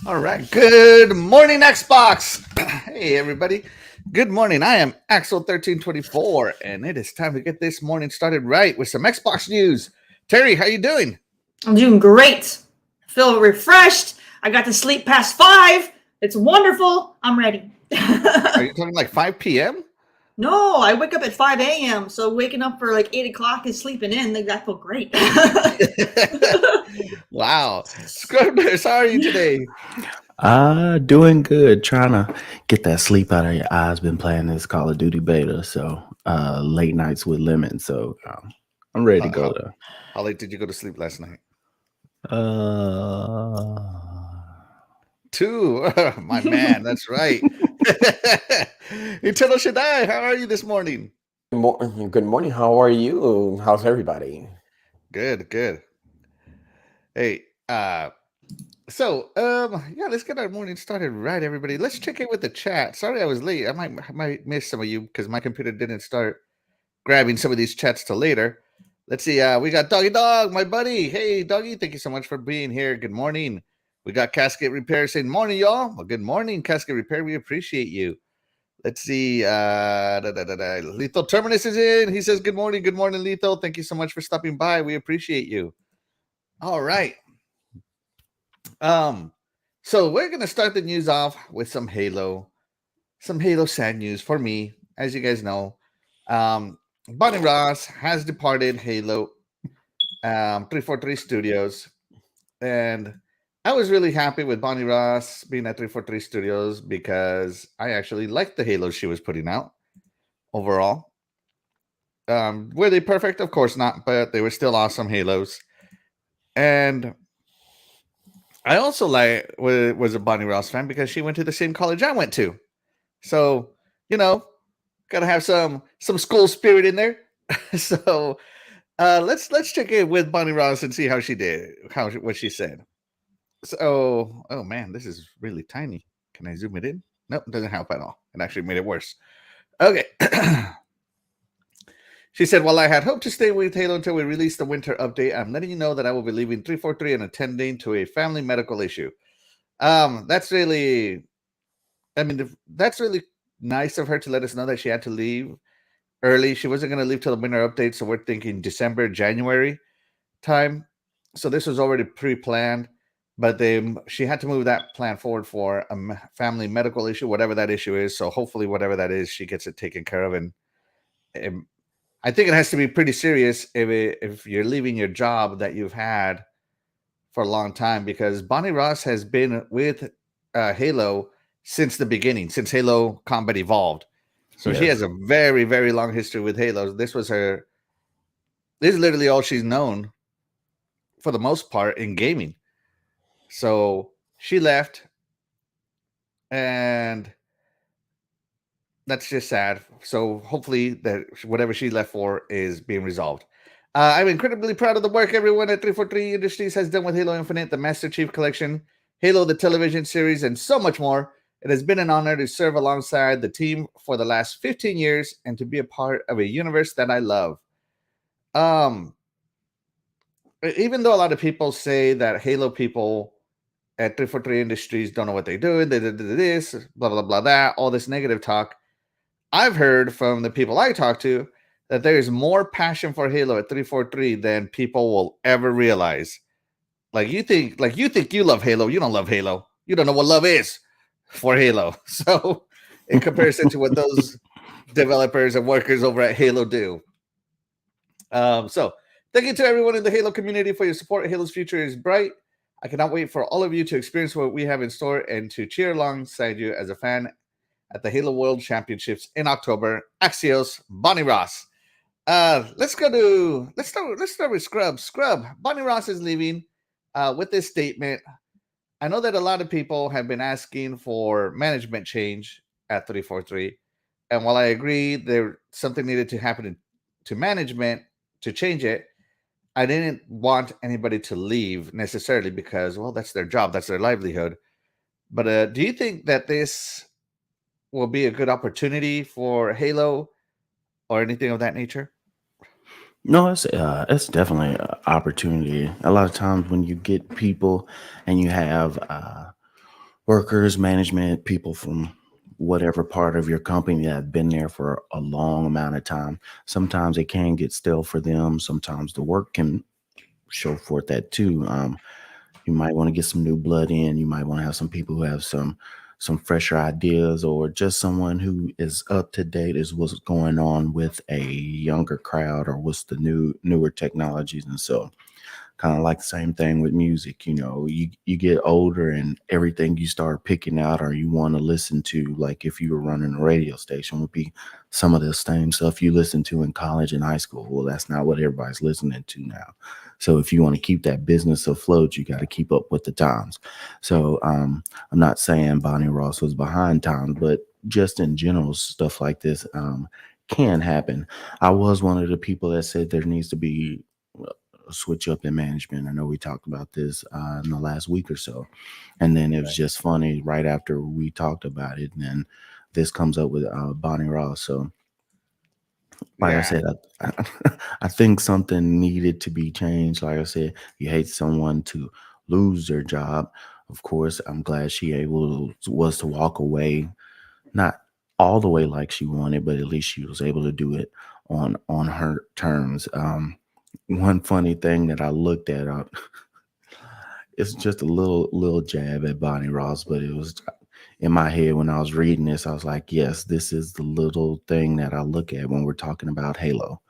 All right. Good morning, Xbox. Hey, everybody. Good morning. I am Axel1324, and it is time to get this morning started right with some Xbox news. Terry, how you doing? I'm doing great. I feel refreshed. I got to sleep past 5. It's wonderful. I'm ready. Are you talking like 5 p.m.? No, I wake up at 5 a.m. So waking up for like 8 o'clock and sleeping in, that felt great. Wow. Scrubbers, how are you today? Doing good. Trying to get that sleep out of your eyes. Been playing this Call of Duty beta, so late nights with lemon. So I'm ready to go though. How late did you go to sleep last night? 2. My man, that's right. Eternal Shaddai, how are you this morning? Good morning. How are you? How's everybody? Good. Hey, yeah, let's get our morning started right, everybody. Let's check in with the chat. Sorry I was late. I might miss some of you because my computer didn't start grabbing some of these chats till later. Let's see. We got Doggy Dog, my buddy. Hey, Doggy, thank you so much for being here. Good morning. We got Casket Repair saying morning, y'all. Well, good morning, Casket Repair. We appreciate you. Let's see. Lethal Terminus is in. He says, good morning, Lethal. Thank you so much for stopping by. We appreciate you. All right. So we're gonna start the news off with some Halo sad news for me. As you guys know, Bonnie Ross has departed Halo 343 Studios, and I was really happy with Bonnie Ross being at 343 Studios because I actually liked the Halos she was putting out overall. Were they perfect? Of course not, but they were still awesome Halos. And I also was a Bonnie Ross fan because she went to the same college I went to. So, gotta have some school spirit in there. So let's check in with Bonnie Ross and see how she did, what she said. So, oh man, this is really tiny. Can I zoom it in? Nope, it doesn't help at all. It actually made it worse. Okay. She said, while I had hoped to stay with Halo until we released the winter update, I'm letting you know that I will be leaving 343 and attending to a family medical issue. That's really nice of her to let us know that she had to leave early. She wasn't going to leave till the winter update, so we're thinking December, January time. So this was already pre-planned, but she had to move that plan forward for a family medical issue, whatever that issue is. So hopefully whatever that is, she gets it taken care of. And I think it has to be pretty serious if you're leaving your job that you've had for a long time, because Bonnie Ross has been with Halo since the beginning, since Halo Combat Evolved. So yes. She has a very, very long history with Halo. This is literally all she's known for the most part in gaming. So she left, and that's just sad. So hopefully that whatever she left for is being resolved. I'm incredibly proud of the work everyone at 343 Industries has done with Halo Infinite, the Master Chief Collection, Halo the television series, and so much more. It has been an honor to serve alongside the team for the last 15 years and to be a part of a universe that I love. Even though a lot of people say that Halo people at 343 Industries don't know what they're doing, they did this, blah, blah, blah, that, all this negative talk, I've heard from the people I talk to that there is more passion for Halo at 343 than people will ever realize. Like you think you love Halo, you don't love Halo. You don't know what love is for Halo. So in comparison to what those developers and workers over at Halo do. So thank you to everyone in the Halo community for your support. Halo's future is bright. I cannot wait for all of you to experience what we have in store and to cheer alongside you as a fan at the Halo World Championships in October. Axios, Bonnie Ross. Let's start with Scrub. Bonnie Ross is leaving with this statement. I know that a lot of people have been asking for management change at 343. And while I agree there something needed to happen to management to change it, I didn't want anybody to leave necessarily because, well, that's their job, that's their livelihood. But do you think that this will be a good opportunity for Halo or anything of that nature? No, it's definitely an opportunity. A lot of times when you get people and you have workers, management, people from whatever part of your company that have been there for a long amount of time, sometimes it can get stale for them. Sometimes the work can show forth that too. You might want to get some new blood in. You might want to have some people who have some fresher ideas, or just someone who is up to date as what's going on with a younger crowd or what's the newer technologies. And so kind of like the same thing with music. You get older and everything you start picking out or you want to listen to, like if you were running a radio station, would be some of the same stuff you listened to in college and high school. Well, that's not what everybody's listening to now. So if you want to keep that business afloat, you got to keep up with the times. So I'm not saying Bonnie Ross was behind times, but just in general, stuff like this can happen. I was one of the people that said there needs to be a switch up in management. I know we talked about this in the last week or so. And then it was just funny right after we talked about it. And then this comes up with Bonnie Ross. So like I Yeah. said, I think something needed to be changed. Like I said, you hate someone to lose their job. Of course, I'm glad she was to walk away, not all the way like she wanted, but at least she was able to do it on her terms. One funny thing that I looked at, it's just a little jab at Bonnie Ross, but it was in my head when I was reading this. I was like, yes, this is the little thing that I look at when we're talking about Halo.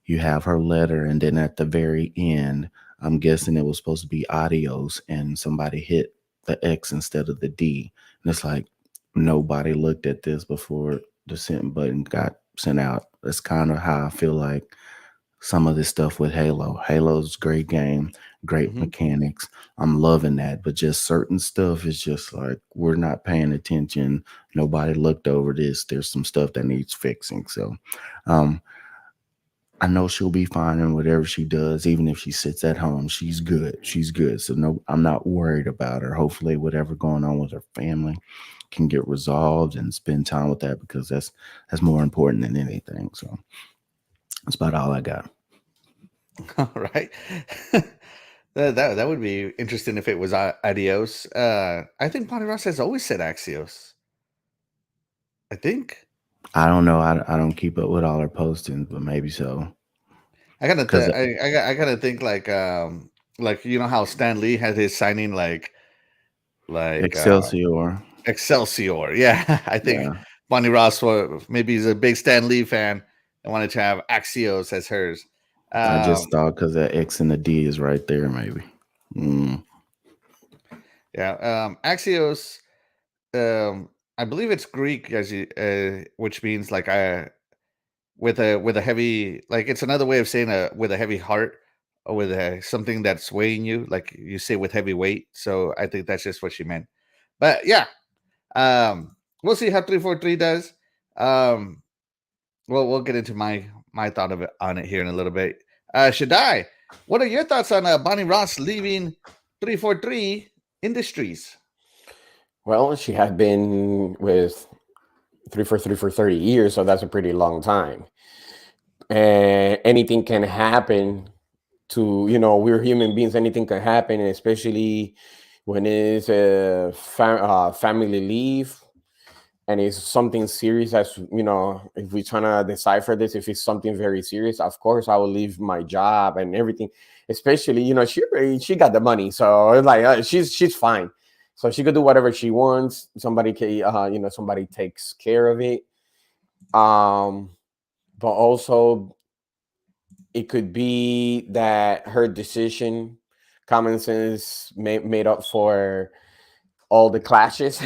You have her letter, and then at the very end, I'm guessing it was supposed to be adios, and somebody hit the X instead of the D. And it's like nobody looked at this before the send button got sent out. That's kind of how I feel like some of this stuff with Halo. Halo's a great game, great Mhm. mechanics. I'm loving that, but just certain stuff is just like we're not paying attention. Nobody looked over this. There's some stuff that needs fixing. So um I know she'll be fine in whatever she does, even if she sits at home. She's good. She's good. So no, I'm not worried about her. Hopefully whatever going on with her family can get resolved and spend time with that, because that's more important than anything. So that's about all I got. All right. That would be interesting if it was adios. I think Bonnie Ross has always said Axios. I think. I don't know. I don't keep up with all her postings, but maybe so. I gotta Because I gotta think like you know how Stan Lee had his signing like Excelsior. Excelsior. Yeah, I think Yeah, Bonnie Ross maybe he's a big Stan Lee fan and wanted to have Axios as hers. I just Um, thought because that X and the D is right there, maybe. Mm. yeah, Axios. I believe it's Greek as which means like with a heavy, like it's another way of saying with a heavy heart or with something that's weighing you, like you say with heavy weight. So I think that's just what she meant. But yeah, we'll see how 343 does. Um, we'll get into my thought of it on it here in a little bit. Shaddai, what are your thoughts on Bonnie Ross leaving 343 Industries? Well, she had been with 343 for 30 years, so that's a pretty long time. And anything can happen to, we're human beings, anything can happen, and especially when it's a family leave and it's something serious. As if we're trying to decipher this, if it's something very serious, of course I will leave my job and everything. Especially, she got the money, so it's like she's fine, so she could do whatever she wants. Somebody can somebody takes care of it. But also it could be that her decision, common sense, made up for all the clashes.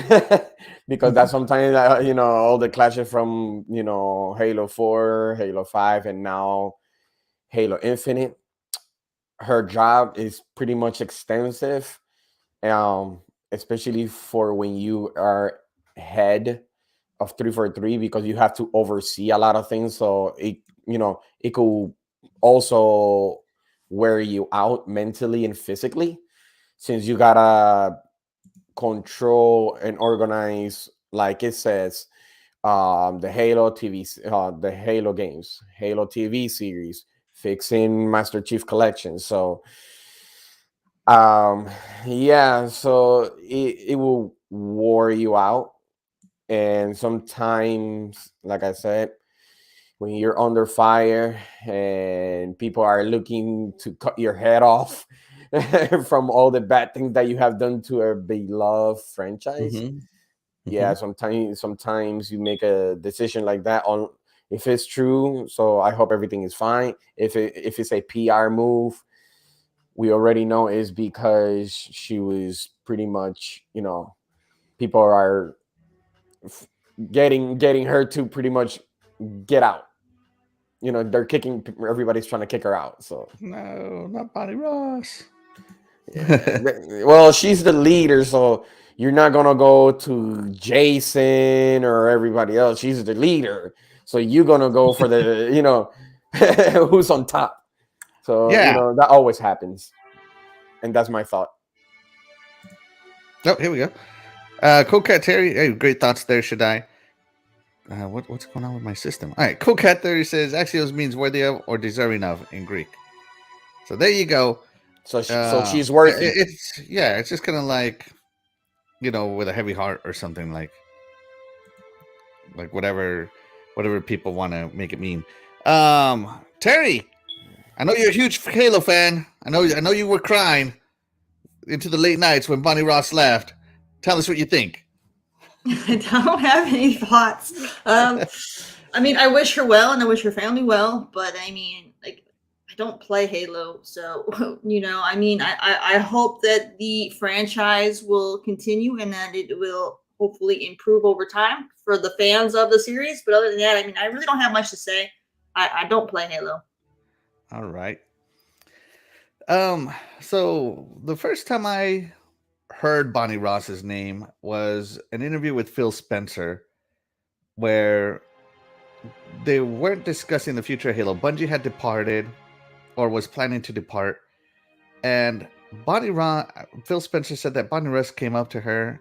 Because that sometimes all the clashes from Halo 4, Halo 5, and now Halo Infinite. Her job is pretty much extensive, especially for when you are head of 343, because you have to oversee a lot of things. So it could also wear you out mentally and physically, since you gotta control and organize, like it says, the Halo TV, the Halo games, Halo TV series, fixing Master Chief Collection. So yeah, so it will wore you out. And sometimes, like I said, when you're under fire and people are looking to cut your head off from all the bad things that you have done to a beloved franchise, Mm-hmm. yeah, sometimes you make a decision like that on if it's true. So I hope everything is fine. If it's a PR move, we already know is because she was pretty much, people are getting her to pretty much get out. They're kicking, everybody's trying to kick her out. So No, not Bonnie Ross. well, she's the leader, so you're not gonna go to Jason or everybody else. She's the leader, so you're gonna go for the who's on top. So Yeah. that always happens, and that's my thought. Oh, here we go. Coolcat Terri, hey, great thoughts there, Shaddai. What's going on with my system? All right, Coolcat Terri says Axios means worthy of or deserving of in Greek. So there you go. So she's worthy. It's just kind of like, with a heavy heart or something, like whatever people want to make it mean. Terry, I know you're a huge Halo fan. I know you were crying into the late nights when Bonnie Ross left. Tell us what you think. I don't have any thoughts. I mean, I wish her well and I wish her family well, but I mean, like, I don't play Halo, so I mean, I hope that the franchise will continue and that it will hopefully improve over time for the fans of the series. But other than that, I mean, I really don't have much to say. I don't play Halo. All right. So the first time I heard Bonnie Ross's name was an interview with Phil Spencer, where they weren't discussing the future of Halo. Bungie had departed, or was planning to depart, and Phil Spencer said that Bonnie Ross came up to her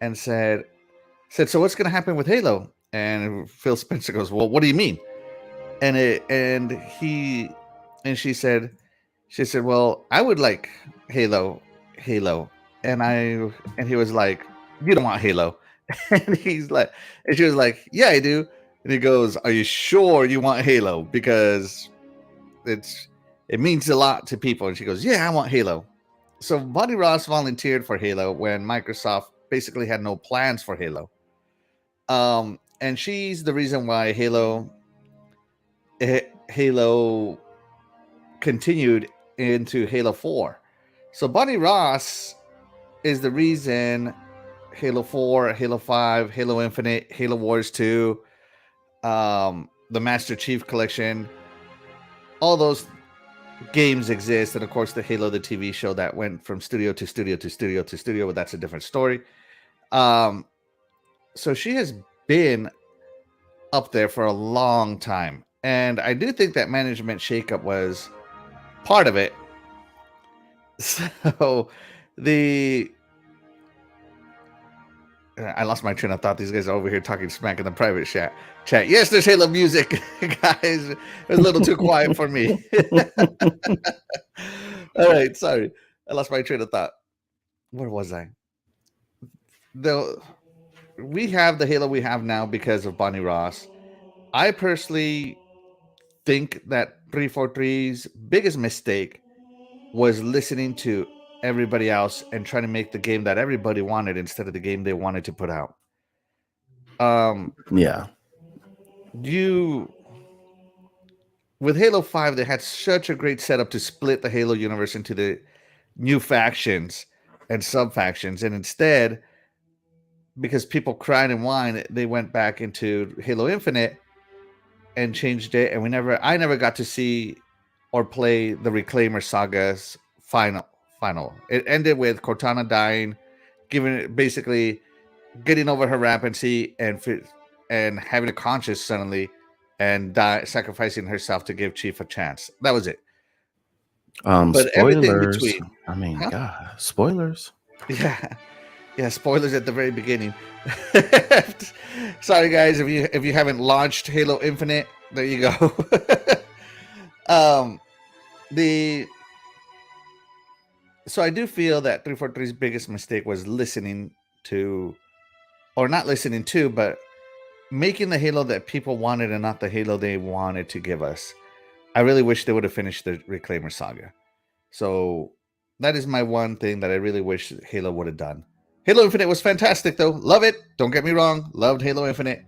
and said, "So what's going to happen with Halo?" And Phil Spencer goes, "Well, what do you mean?" And she said, "Well, I would like Halo, and he was like, "You don't want Halo," and she was like, "Yeah, I do." And he goes, "Are you sure you want Halo? Because it means a lot to people." And she goes, "Yeah, I want Halo." So Bonnie Ross volunteered for Halo when Microsoft basically had no plans for Halo. And she's the reason why Halo continued into Halo 4. So Bonnie Ross is the reason Halo 4, Halo 5, Halo Infinite, Halo Wars 2, the Master Chief Collection, all those games exist. And of course, the TV show that went from studio to studio to studio to studio, but that's a different story. So she has been up there for a long time. And I do think that management shakeup was part of it. So I lost my train of thought. These guys are over here talking smack in the private chat. Yes, there's Halo music, guys. It was a little too quiet for me. All right, sorry. I lost my train of thought. Where was I? We have the Halo we have now because of Bonnie Ross. I personally think that 343's biggest mistake was listening to everybody else and trying to make the game that everybody wanted instead of the game they wanted to put out. Yeah. With Halo 5, they had such a great setup to split the Halo universe into the new factions and sub-factions, and instead, because people cried and whined, they went back into Halo Infinite and changed it, and I never got to see or play the Reclaimer Saga's final. It ended with Cortana dying, giving it basically getting over her rampancy and having a conscience suddenly and sacrificing herself to give Chief a chance. That was it. But everything Spoilers. between, I mean, huh? God, spoilers. Yeah, yeah. Spoilers at the very beginning. Sorry, guys, if you haven't launched Halo Infinite, there you go. um, the so I do feel that 343's biggest mistake was listening to, or not listening to, but making the Halo that people wanted and not the Halo they wanted to give us. I really wish they would have finished the Reclaimer saga. So that is my one thing that I really wish Halo would have done. Halo Infinite was fantastic, though. Love it. Don't get me wrong. Loved Halo Infinite.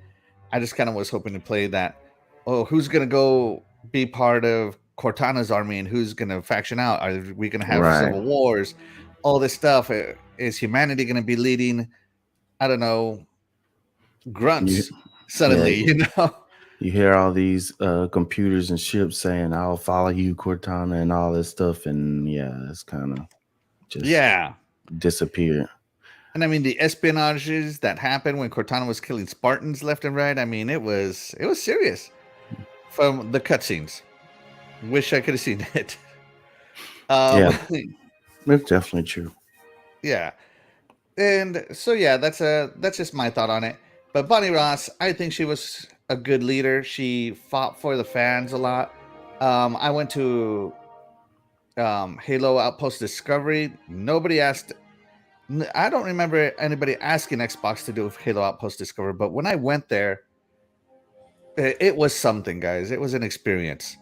I just kind of was hoping to play that. Oh, who's going to go be part of Cortana's army and who's going to faction out? Are we going to have Right. civil wars? All this stuff. Is humanity going to be leading, I don't know, grunts suddenly, yeah. you know? You hear all these computers and ships saying, "I'll follow you, Cortana," and all this stuff, and yeah, it's kind of just Yeah. disappeared. And I mean the espionages that happened when Cortana was killing Spartans left and right. I mean it was serious from the cutscenes. Wish I could have seen it. Yeah, it's definitely true. Yeah. And so yeah, that's just my thought on it. But Bonnie Ross, I think she was a good leader. She fought for the fans a lot. I went to Halo Outpost Discovery. Nobody asked. I don't remember anybody asking Xbox to do Halo Outpost Discovery, but when I went there, it was something, guys. It was an experience.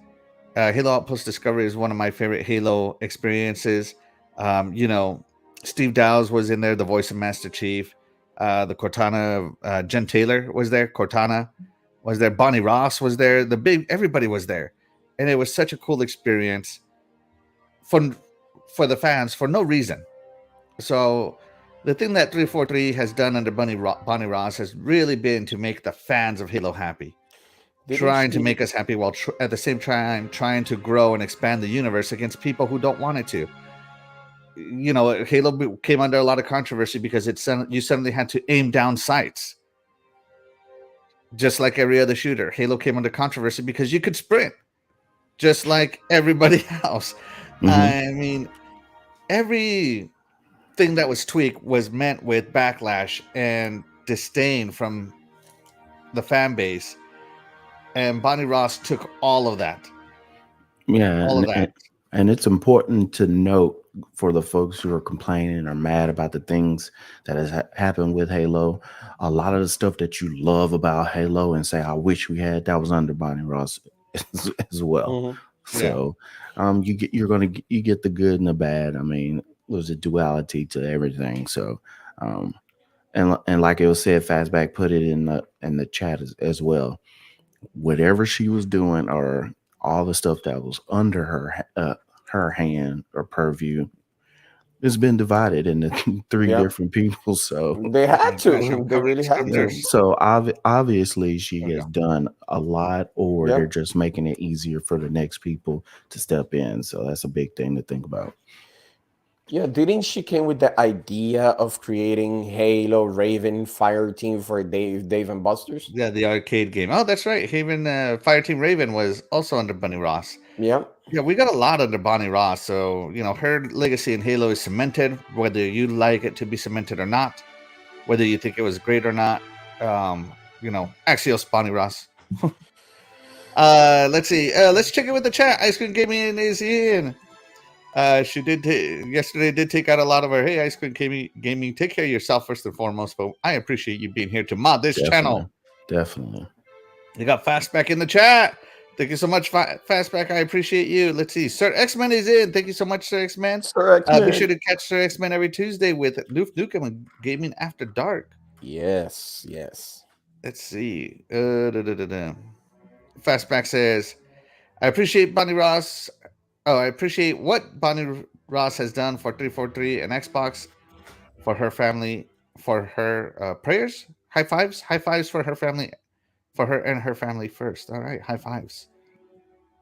Halo Outpost Discovery is one of my favorite Halo experiences. You know, Steve Dowles was in there, the voice of Master Chief. The Cortana, Jen Taylor was there. Cortana was there. Bonnie Ross was there. Everybody was there, and it was such a cool experience for the fans for no reason. So the thing that 343 has done under Bonnie Ross has really been to make the fans of Halo happy. Trying to make us happy while at the same time trying to grow and expand the universe against people who don't want it to. You know, Halo came under a lot of controversy because you suddenly had to aim down sights. Just like every other shooter. Halo came under controversy because you could sprint. Just like everybody else. Mhm. I mean, everything that was tweaked was met with backlash and disdain from the fan base. And Bonnie Ross took all of that. Yeah, All of that. and it's important to note for the folks who are complaining or mad about the things that has happened with Halo, a lot of the stuff that you love about Halo and say, "I wish we had," that was under Bonnie Ross as well. Mhm. So, you get the good and the bad. I mean, there's a duality to everything. So, and like it was said, Fastback put it in the chat as well. Whatever she was doing, or all the stuff that was under her hand or purview, has been divided into three Yeah. different people. So They had to. Gosh, I'm They really had covered in to. scriptures. so obviously she Okay. has done a lot, or Yeah. they're just making it easier for the next people to step in. So that's a big thing to think about. Yeah, didn't she came with the idea of creating Halo Raven Fire Team for Dave and Buster's? Yeah, the arcade game. Oh, that's right. Haven Fireteam Raven was also under Bonnie Ross. Yeah. Yeah, we got a lot under Bonnie Ross. So, you know, her legacy in Halo is cemented, whether you like it to be cemented or not, whether you think it was great or not. You know, Axios Bonnie Ross. Let's see. Let's check it with the chat. Ice Cream Gaming is in. She did yesterday did take out a lot of her. Hey, Ice Cream Gaming, take care of yourself first and foremost. But I appreciate you being here to mod this channel. Definitely. You got Fastback in the chat. Thank you so much, Fastback. I appreciate you. Let's see. Sir X-Men is in. Thank you so much, Sir X-Men. Sir X-Men. Be sure to catch Sir X-Men every Tuesday with Noof Nukem and Gaming After Dark. Yes, yes. Let's see. Fastback says, I appreciate Bonnie Ross. Oh, I appreciate what Bonnie Ross has done for 343 and Xbox, for her family, for her prayers. High fives for her family, for her and her family first. All right, high fives.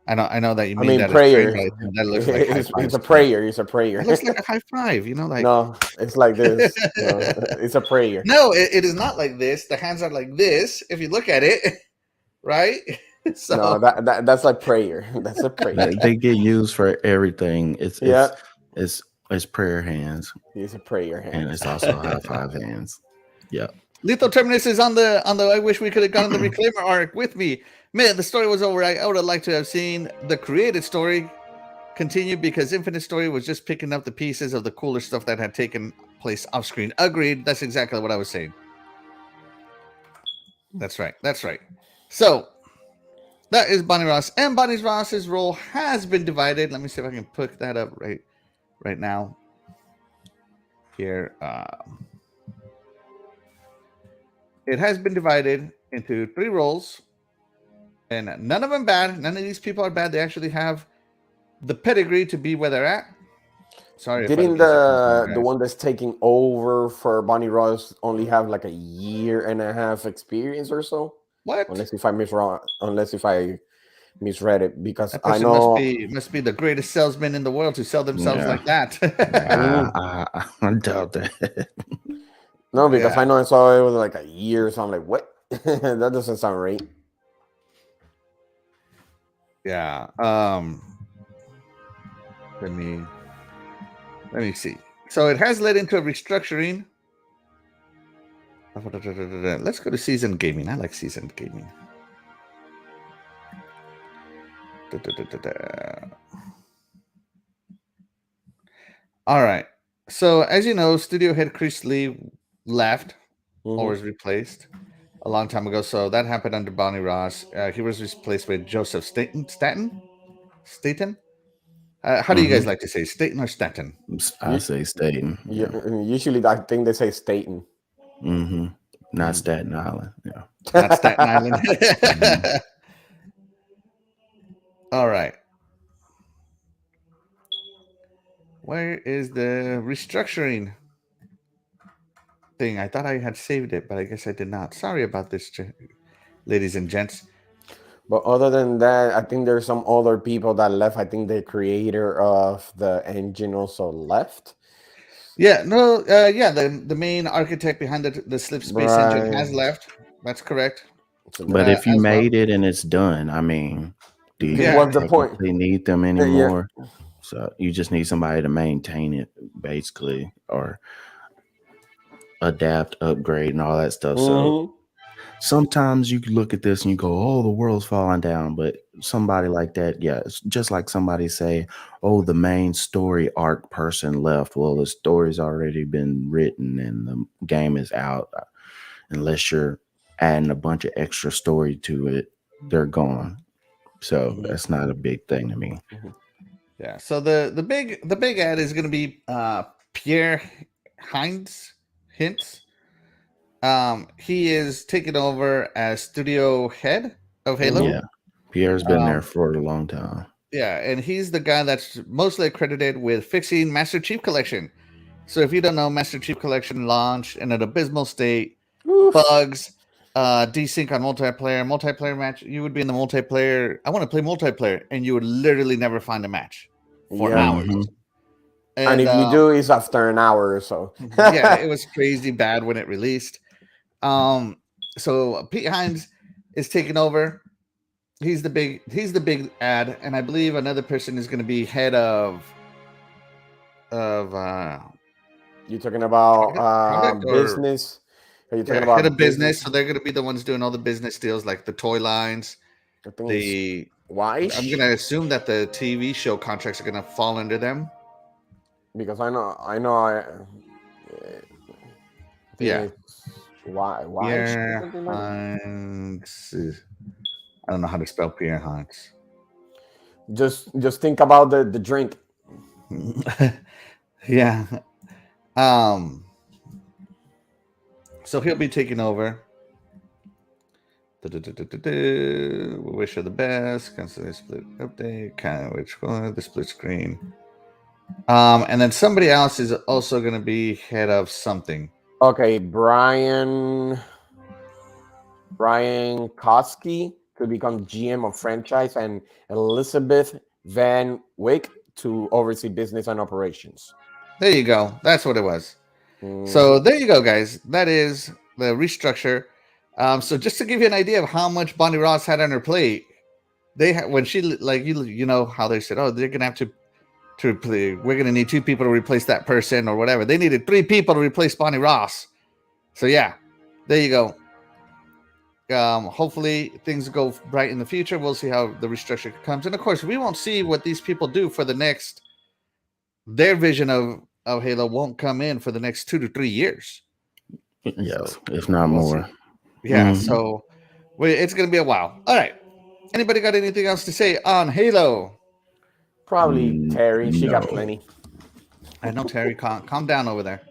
I know that you I mean mean, that as train, prayer. but I think that looks like high It's fives. a prayer. It's a prayer. It looks like a high five. You know, like No, it's like this. No, it's a prayer. no, it is not like this. The hands are like this. If you look at it, right? So No, that's like prayer. That's a prayer. They get used for everything. Yeah, It's prayer hands, it's a prayer and hands. it's also high five hands. Yeah. Lethal Terminus is on the. I wish we could have gotten the Reclaimer arc with me. Man, the story was over. I would have liked to have seen the created story continue because Infinite Story was just picking up the pieces of the cooler stuff that had taken place off screen. Agreed. That's exactly what I was saying. That's right. That's right. So that is Bonnie Ross, and Bonnie Ross's role has been divided. Let me see if I can put that up right now. Here, it has been divided into 3 roles, and none of them bad. None of these people are bad. They actually have the pedigree to be where they're at. Sorry, Didn't the one that's taking over for Bonnie Ross only have like a year and a half experience or so? What? Unless if I misread it, because That I person know must be the greatest salesman in the world to sell themselves Yeah. like that. I doubt that. no, because Yeah. I know I saw it was like a year, so I'm like, what? That doesn't sound right. Yeah. Let me see. So it has led into a restructuring. Let's go to seasoned gaming. I like seasoned gaming. All right. So as you know, studio head Chris Lee left or was replaced a long time ago. So that happened under Bonnie Ross. He was replaced with Joseph Staten. How do you guys like to say, Staten or Staten? I say Staten. Yeah. Usually I think they say Staten. Mm-hmm. Not Staten Island. Yeah. Not Staten Island. Mhm. All right. Where is the restructuring thing? I thought I had saved it, but I guess I did not. Sorry about this, ladies and gents. But other than that, I think there's some other people that left. I think the creator of the engine also left. Yeah, no, yeah, the main architect behind the Slip Space engine has left. That's correct. But if you as well. made it and it's done, I mean, do you Yeah. What's the point? technically need them anymore? So you just need somebody to maintain it, basically, or adapt, upgrade, and all that stuff. So sometimes you can look at this and you go, "Oh, the world's falling down," but somebody like that, yeah, it's just like somebody say, "Oh, the main story arc person left." Well, the story's already been written and the game is out. Unless you're adding a bunch of extra story to it, they're gone. So that's not a big thing to me. Yeah. So the big ad is going to be Pierre Hintz. He is taking over as studio head of Halo. Yeah, Pierre's been there for a long time. Yeah, and he's the guy that's mostly accredited with fixing Master Chief Collection. So if you don't know, Master Chief Collection launched in an abysmal state, bugs, desync on multiplayer match. You would be in the multiplayer. I want to play multiplayer, and you would literally never find a match for hours. And if you do, it's after an hour or so. Yeah, it was crazy bad when it released. So Pete Hines is taking over. He's the big ad, and I believe another person is going to be head of. You're talking about business. Are you talking about head of business? So they're going to be the ones doing all the business deals, like the toy lines. Why? I'm going to assume that the TV show contracts are going to fall under them. Because I know. Yeah. Why? Pierre Hines. I don't know how to spell Pierre Hines. Just think about the drink. Yeah. So he'll be taking over. We wish her the best. Constantly split update. Kind of which one? The split screen. And then somebody else is also going to be head of something. Okay, Brian Koski, to become GM of franchise, and Elizabeth Van Wyck to oversee business and operations. There you go. That's what it was. Mhm. So there you go, guys. That is the restructure. So just to give you an idea of how much Bonnie Ross had on her plate, when she like you know how they said, oh, they're gonna have to we're gonna need 2 people to replace that person or whatever. They needed 3 people to replace Bonnie Ross. So yeah, there you go. Hopefully things go bright in the future. We'll see how the restructure comes, and of course we won't see what these people do for the next. Their vision of Halo won't come in for the next 2 to 3 years. Yes, So, if not we'll more. see. Yeah, Mhm. so it's going to be a while. All right. Anybody got anything else to say on Halo? Probably Terry. She got No. plenty. I know, Terry. Calm down over there.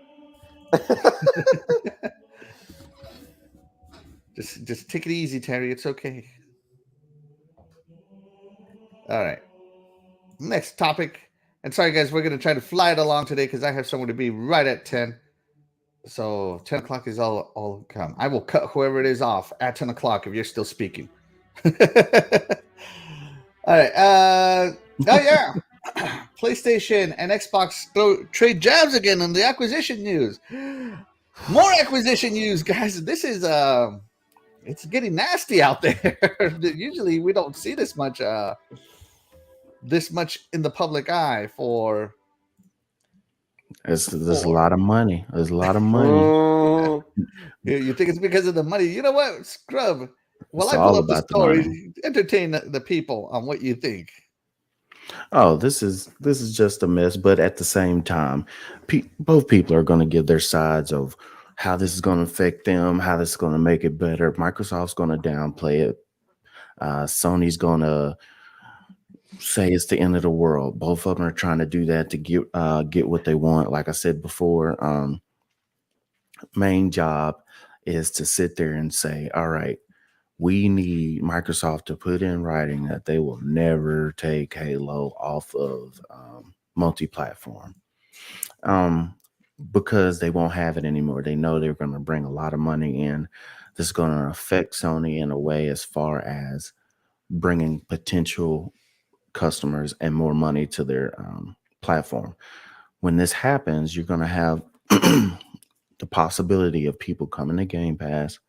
Just take it easy, Terry. It's okay. All right. Next topic. And sorry, guys, we're going to try to fly it along today because I have somewhere to be right at 10. So 10 o'clock is all come. I will cut whoever it is off at 10 o'clock if you're still speaking. All right. Oh, yeah. PlayStation and Xbox trade jabs again on the acquisition news. More acquisition news, guys. This is it's getting nasty out there. Usually we don't see this much in the public eye for. There's a lot of money. There's a lot of money. Mm, You think it's because of the money? You know what, Scrub? While It's I pull all up the about the money. story, entertain the people on what you think. Oh, this is just a mess. But at the same time, both people are going to give their sides of how this is going to affect them, how this is going to make it better. Microsoft's going to downplay it. Sony's going to say it's the end of the world. Both of them are trying to do that to get what they want. Like I said before, main job is to sit there and say, all right, we need Microsoft to put in writing that they will never take Halo off of multi-platform because they won't have it anymore. They know they're going to bring a lot of money in. This is going to affect Sony in a way as far as bringing potential customers and more money to their platform. When this happens, you're going to have the possibility of people coming to Game Pass,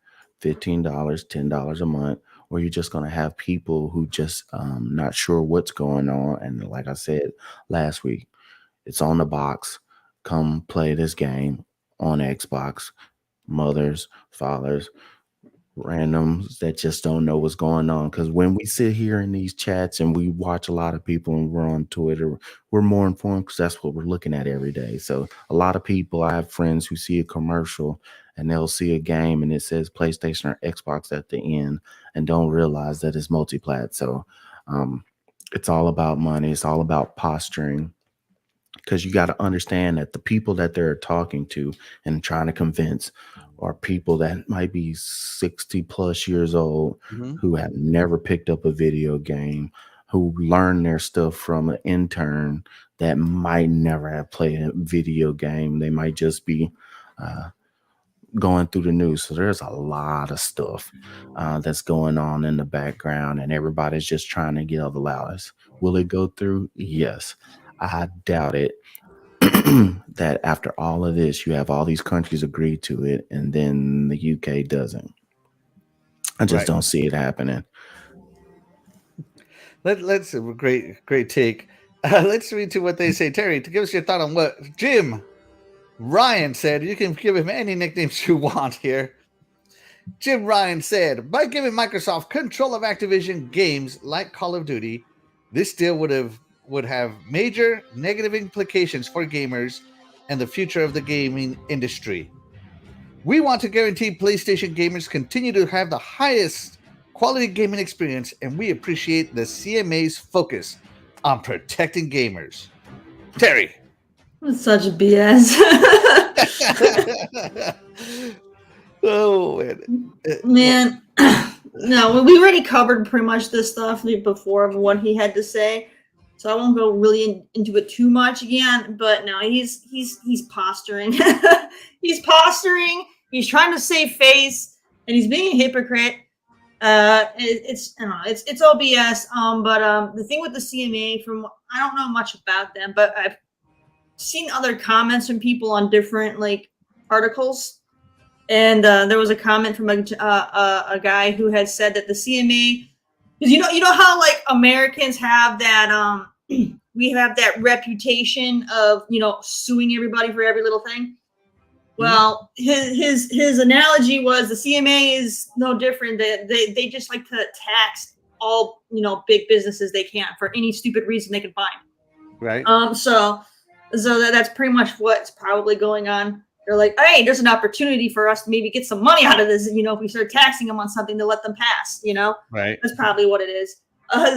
$15, $10 a month, or you're just going to have people who just not sure what's going on. And like I said last week, it's on the box. Come play this game on Xbox. Mothers, fathers, randoms that just don't know what's going on. Because when we sit here in these chats and we watch a lot of people and we're on Twitter, we're more informed because that's what we're looking at every day. So a lot of people, I have friends who see a commercial and they'll see a game and it says PlayStation or Xbox at the end and don't realize that it's multi-plat. So it's all about money. It's all about posturing. Because you got to understand that the people that they're talking to and trying to convince are people that might be 60 plus years old who have never picked up a video game, who learned their stuff from an intern that might never have played a video game. They might just be going through the news. So there's a lot of stuff that's going on in the background, and everybody's just trying to get all the loudest. Will it go through? Yes. I doubt it. That after all of this, you have all these countries agree to it, and then the UK doesn't. I just don't see it happening. Let's great take. Let's read to what they say. Terry, to give us your thought on what Jim Ryan said. You can give him any nicknames you want here. Jim Ryan said, by giving Microsoft control of Activision games like Call of Duty, this deal would have major negative implications for gamers and the future of the gaming industry. We want to guarantee PlayStation gamers continue to have the highest quality gaming experience, and we appreciate the CMA's focus on protecting gamers. Terry. That's such BS. Oh, man. No, we already covered pretty much this stuff before of what he had to say, so I won't go really into it too much again. But no, he's posturing. He's posturing. He's trying to save face, and he's being a hypocrite. it's I don't know, it's all BS. But the thing with the CMA, from I don't know much about them, but I've seen other comments from people on different like articles, and there was a comment from a guy who had said that the CMA, because you know how like Americans have that we have that reputation of suing everybody for every little thing. Well, his analogy was the CMA is no different. They just like to tax all big businesses they can for any stupid reason they can find. Right. So that's pretty much what's probably going on. They're like, hey, there's an opportunity for us to maybe get some money out of this. If we start taxing them on something to let them pass. Right. That's probably what it is.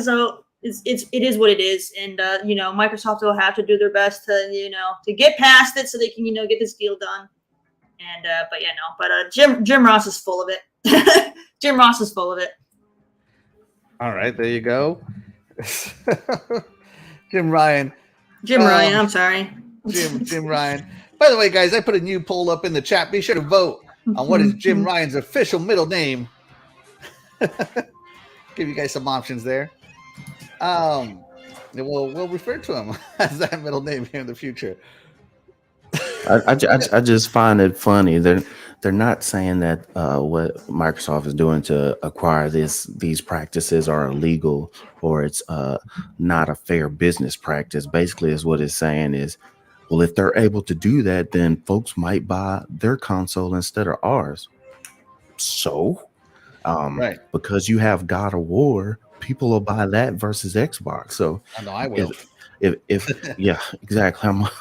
So it is what it is, and Microsoft will have to do their best to get past it so they can get this deal done. And but Jim Ross is full of it. Jim Ross is full of it. All right, there you go. Jim Ryan. Ryan, I'm sorry. Jim Ryan. By the way, guys, I put a new poll up in the chat. Be sure to vote on what is Jim Ryan's official middle name. Give you guys some options there. We'll refer to him as that middle name here in the future. I just find it funny. They're not saying that what Microsoft is doing to acquire these practices are illegal or it's not a fair business practice. Basically, is what it's saying is, well, if they're able to do that, then folks might buy their console instead of ours. So, Right. because you have God of War, people will buy that versus Xbox. So I know I will. If yeah, exactly. I'm more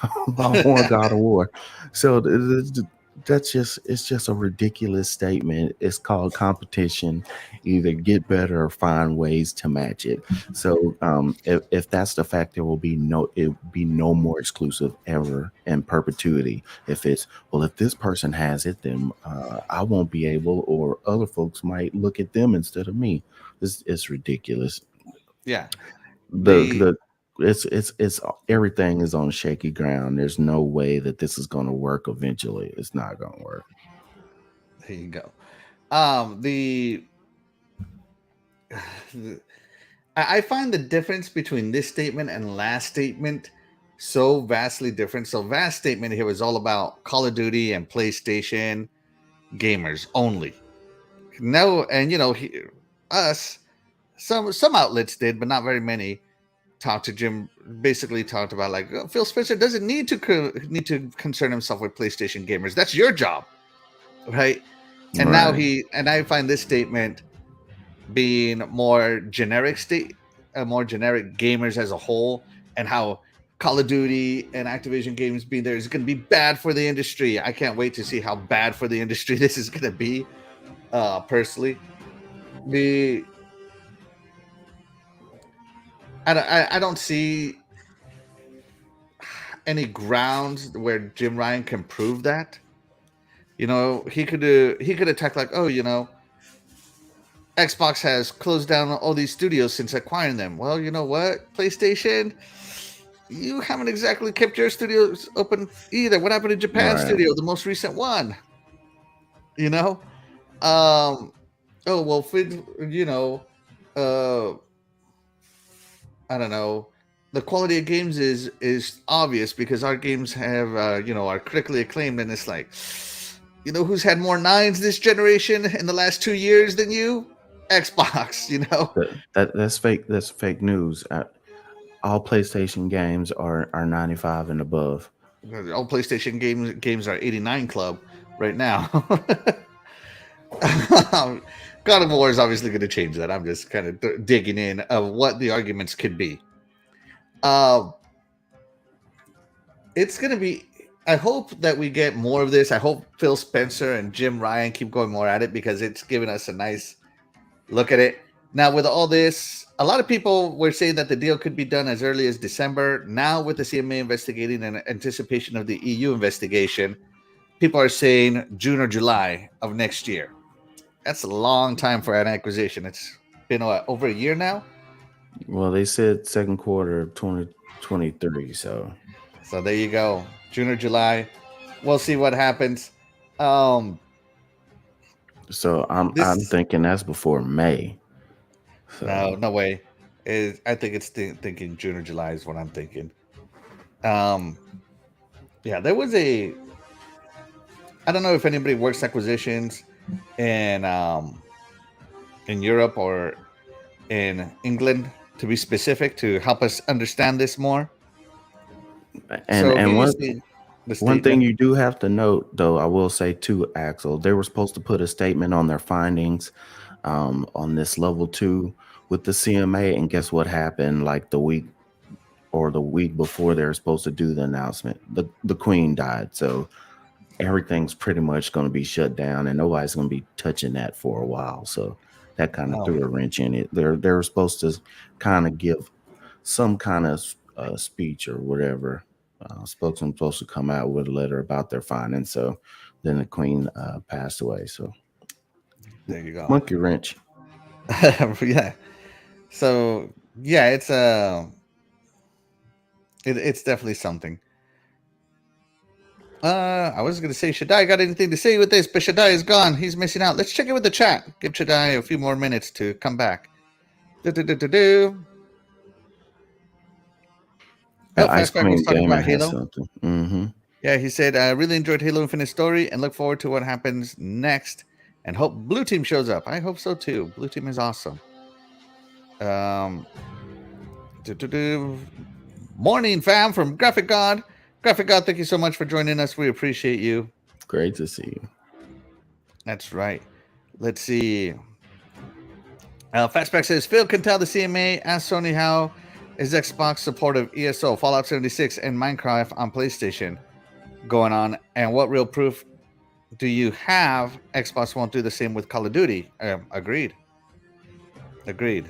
God of War. So it's just a ridiculous statement. It's called competition. Either get better or find ways to match it. So if that's the fact, it will be no more exclusive ever in perpetuity. If it's, well, if this person has it, then I won't be able, or other folks might look at them instead of me. It's ridiculous. Yeah. It's everything is on shaky ground. There's no way that this is going to work eventually. It's not going to work. There you go. I find the difference between this statement and last statement so vastly different. So last statement here was all about Call of Duty and PlayStation gamers only. No, and us, some outlets did, but not very many. Talked to Jim, basically talked about like, oh, Phil Spencer doesn't need to concern himself with PlayStation gamers. That's your job, right? And now I find this statement being more generic gamers as a whole, and how Call of Duty and Activision games being there is going to be bad for the industry. I can't wait to see how bad for the industry this is going to be. Personally, I don't see any grounds where Jim Ryan can prove that. He could attack like, oh, Xbox has closed down all these studios since acquiring them. Well, you know what, PlayStation, you haven't exactly kept your studios open either. What happened to Japan Studio, the most recent one? Oh well, I don't know. The quality of games is obvious because our games have are critically acclaimed, and it's like, who's had more 9s this generation in the last 2 years than you? Xbox. That's fake. That's fake news. All PlayStation games are 95 and above. All PlayStation games are 89 club right now. God of War is obviously going to change that. I'm just kind of digging in of what the arguments could be. It's going to be, I hope that we get more of this. I hope Phil Spencer and Jim Ryan keep going more at it, because it's given us a nice look at it. Now, with all this, a lot of people were saying that the deal could be done as early as December. Now, with the CMA investigating and anticipation of the EU investigation, people are saying June or July of next year. That's a long time for an acquisition. It's been over a year now. Well, they said second quarter of 2023. So there you go, June or July. We'll see what happens. So I'm This thinking that's before May. So no way. I think it's thinking June or July is what I'm thinking. Um, yeah, there was a. I don't know if anybody works acquisitions in in Europe or in England to be specific to help us understand this more. and So and here's one the one thing statement. you do have to note, though, I will say too, Axel, they were supposed to put a statement on their findings on this level 2 with the CMA, and guess what happened? Like the week before they were supposed to do the announcement, the Queen died, so everything's pretty much going to be shut down, and nobody's going to be touching that for a while. So that kind of Oh, threw a wrench in it. They're supposed to kind of give some kind of speech or whatever. Spokesman supposed to come out with a letter about their findings. So then the Queen passed away. So there you go. monkey wrench. Yeah. So yeah, it's definitely something. I was gonna say Shaddai got anything to say with this, but Shaddai is gone. He's missing out. Let's check in with the chat. Give Shaddai a few more minutes to come back. Do. Oh, Ice Fastback was Cream talking Gamer about has Halo. something. Mm-hmm. Yeah, he said, I really enjoyed Halo Infinite Story and look forward to what happens next and hope Blue Team shows up. I hope so too. Blue Team is awesome. Um, Morning, fam, from Graphic God. Graphic God, thank you so much for joining us. We appreciate you. Great to see you. That's right. Let's see. Fastback says, Phil can tell the CMA ask Sony how is Xbox support of ESO, Fallout 76, and Minecraft on PlayStation going on, and what real proof do you have Xbox won't do the same with Call of Duty? Agreed. Doggy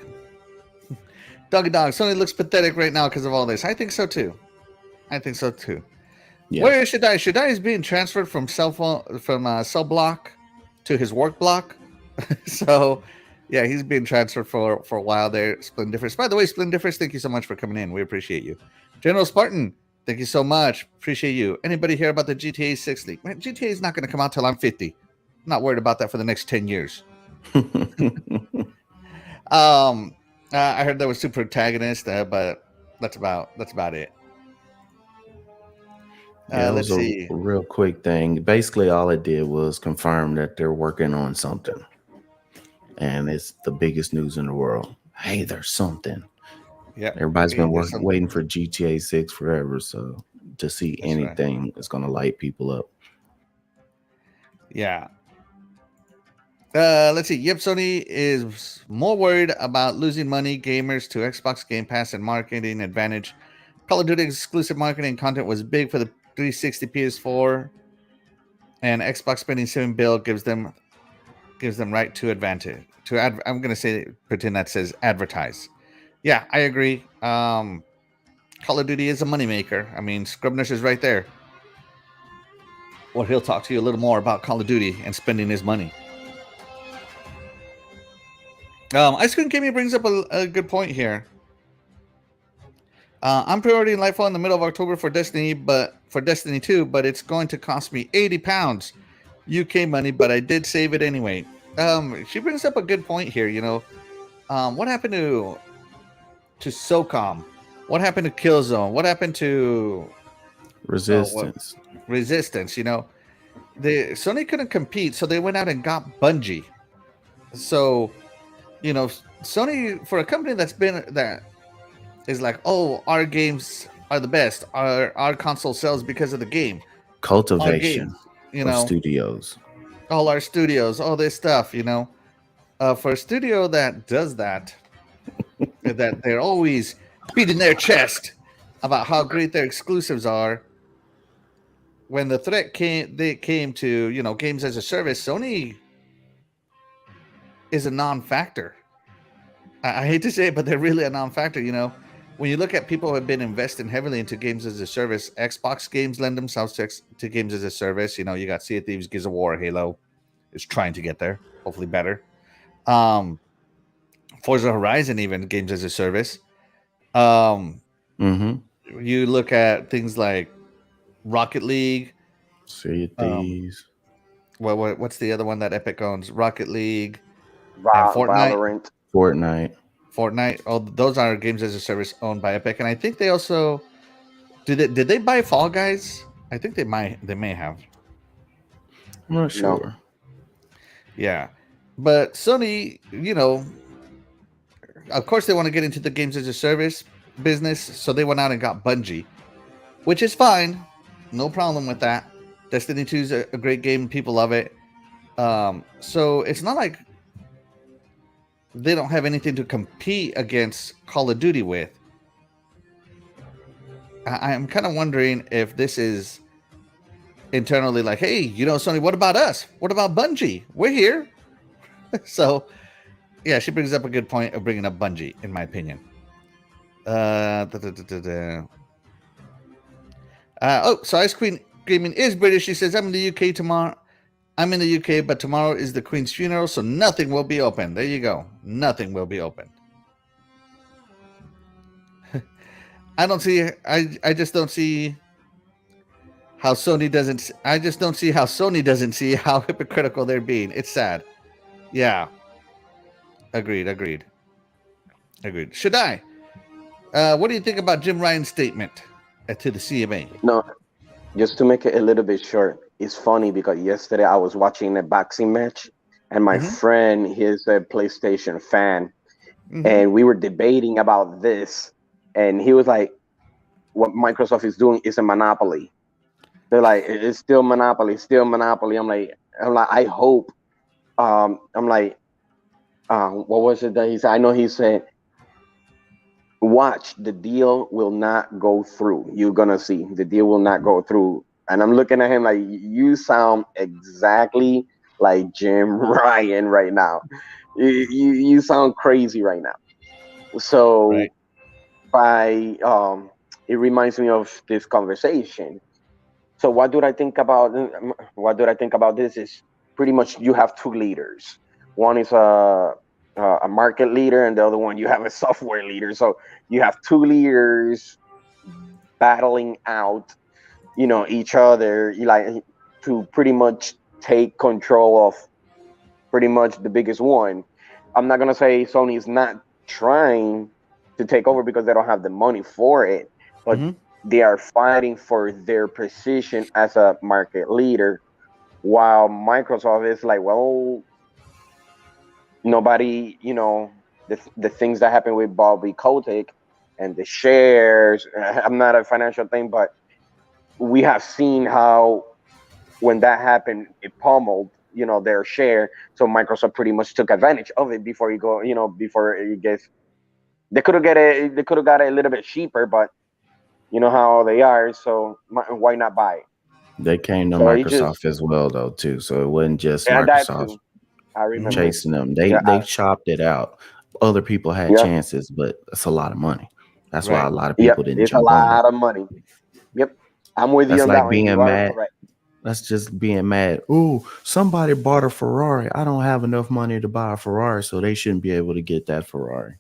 Dog, Sony looks pathetic right now because of all this. I think so too. Yes. Where is Shaddai? Shaddai is being transferred from cell block to his work block. So yeah, he's being transferred for a while there. Splendiferous. By the way, Splendiferous, thank you so much for coming in. We appreciate you. General Spartan, thank you so much. Appreciate you. Anybody hear about the GTA 6 leak? Man, GTA is not going to come out till I'm 50. I'm not worried about that for the next 10 years. I heard there was two protagonists, but that's about it. Yeah, it Let's was a see. real quick thing. Basically, all it did was confirm that they're working on something. And it's the biggest news in the world. Hey, there's something. Yeah, Everybody's been waiting for GTA 6 forever. So to see That's anything is going to light people up. Yeah. Let's see. Yep, Sony is more worried about losing money gamers to Xbox Game Pass and marketing advantage. Call of Duty exclusive marketing content was big for the 360 PS4, and Xbox spending $7 billion gives them right to advantage. I'm gonna say pretend that says advertise. Yeah, I agree. Call of Duty is a moneymaker. I mean, Scribner's is right there. Well, he'll talk to you a little more about Call of Duty and spending his money. Ice Cream Gaming brings up a good point here. I'm pre-ordering Lightfall in the middle of October for Destiny 2, but it's going to cost me £80 UK money, but I did save it anyway. She brings up a good point here. You know, what happened to SOCOM? What happened to Killzone? What happened to Resistance? Resistance? You know, Sony couldn't compete, so they went out and got Bungie. So, you know, Sony, for a company that is like, oh, our games are the best. Our console sells because of the game. Cultivation games, you know, studios. All our studios, all this stuff, you know. For a studio that does that, that they're always beating their chest about how great their exclusives are. When the threat came to, you know, games as a service, Sony is a non-factor. I hate to say it, but they're really a non-factor. You know, when you look at people who have been investing heavily into games as a service, Xbox games lend themselves to games as a service. You know, you got Sea of Thieves, Gears of War, Halo is trying to get there, hopefully better. Forza Horizon, even games as a service. You look at things like Rocket League, Sea of Thieves. What's the other one that Epic owns? Rocket League and Fortnite. Valorant. Fortnite. Oh, those are games as a service owned by Epic, and I think they also did they buy Fall Guys? I think they may have. I'm not No. sure. Yeah, but Sony, of course they want to get into the games as a service business, so they went out and got Bungie, which is fine, no problem with that. Destiny 2 is a great game, people love it. So it's not like they don't have anything to compete against Call of Duty with. I'm kind of wondering if this is internally like, hey, Sony, what about us? What about Bungie? We're here. So, yeah, she brings up a good point of bringing up Bungie, in my opinion. So Ice Queen Gaming is British. She says, I'm in the UK tomorrow. I'm in the UK, but tomorrow is the Queen's funeral, so nothing will be open. There you go. Nothing will be open. I just don't see how Sony doesn't see how hypocritical they're being. It's sad. Yeah. Agreed. Shaddai, what do you think about Jim Ryan's statement to the CMA? No, just to make it a little bit short, it's funny because yesterday I was watching a boxing match, and my friend, he's a PlayStation fan, and we were debating about this, and he was like, what Microsoft is doing is a monopoly. They're like, it's still monopoly. I'm like, I hope. I'm like, what was it that he said? I know he said, watch, the deal will not go through. You're gonna see the deal will not go through. And I'm looking at him like, you sound exactly like Jim Ryan right now. You sound crazy right now. So it reminds me of this conversation. So what do I think about this is pretty much you have two leaders. One is a market leader, and the other one you have a software leader. So you have two leaders battling out, each other, like to pretty much take control of pretty much the biggest one. I'm not gonna say Sony is not trying to take over because they don't have the money for it, but they are fighting for their position as a market leader, while Microsoft is like, well, nobody, the things that happened with Bobby Kotick and the shares. I'm not a financial thing, but we have seen how when that happened, it pummeled, their share. So Microsoft pretty much took advantage of it before before it gets. They could have got it a little bit cheaper, but you know how they are. So why not buy it? They came to Microsoft as well, though, too. So it wasn't just Microsoft I remember chasing them. They chopped it out. Other people had chances, but it's a lot of money. That's why a lot of people didn't jump on it. It's a lot of money. Yep. I'm with you on that one. Being mad. That's just being mad. Oh, somebody bought a Ferrari. I don't have enough money to buy a Ferrari, so they shouldn't be able to get that Ferrari.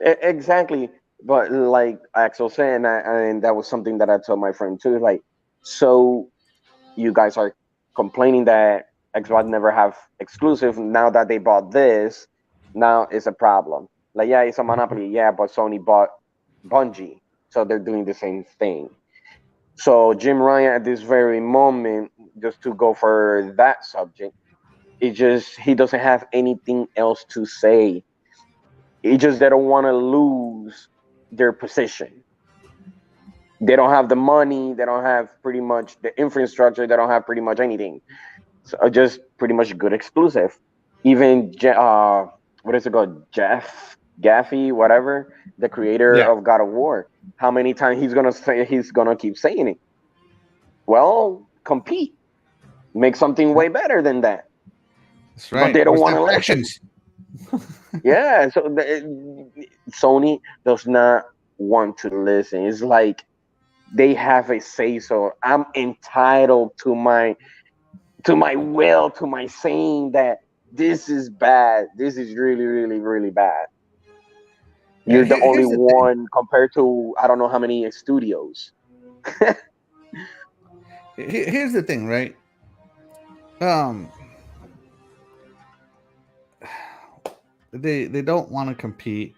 Exactly. But like Axel saying, and that was something that I told my friend too. Like, so you guys are complaining that Xbox never have exclusive. Now that they bought this, now it's a problem. Like, yeah, it's a monopoly. Yeah, but Sony bought Bungie, so they're doing the same thing. So Jim Ryan at this very moment, just to go for that subject, he doesn't have anything else to say. It's just they don't want to lose their position. They don't have the money. They don't have pretty much the infrastructure. They don't have pretty much anything. So just pretty much good exclusive. Even what is it called? Jeff Gaffey, whatever, the creator of God of War. How many times he's gonna keep saying it? Well, compete, make something way better than that. That's right. But they don't want to listen. Yeah, so Sony does not want to listen. It's like they have a say so. I'm entitled to my will, to my saying that this is bad. This is really, really, really bad. You're the only one compared to I don't know how many studios. Here's the thing, right? um, they don't want to compete.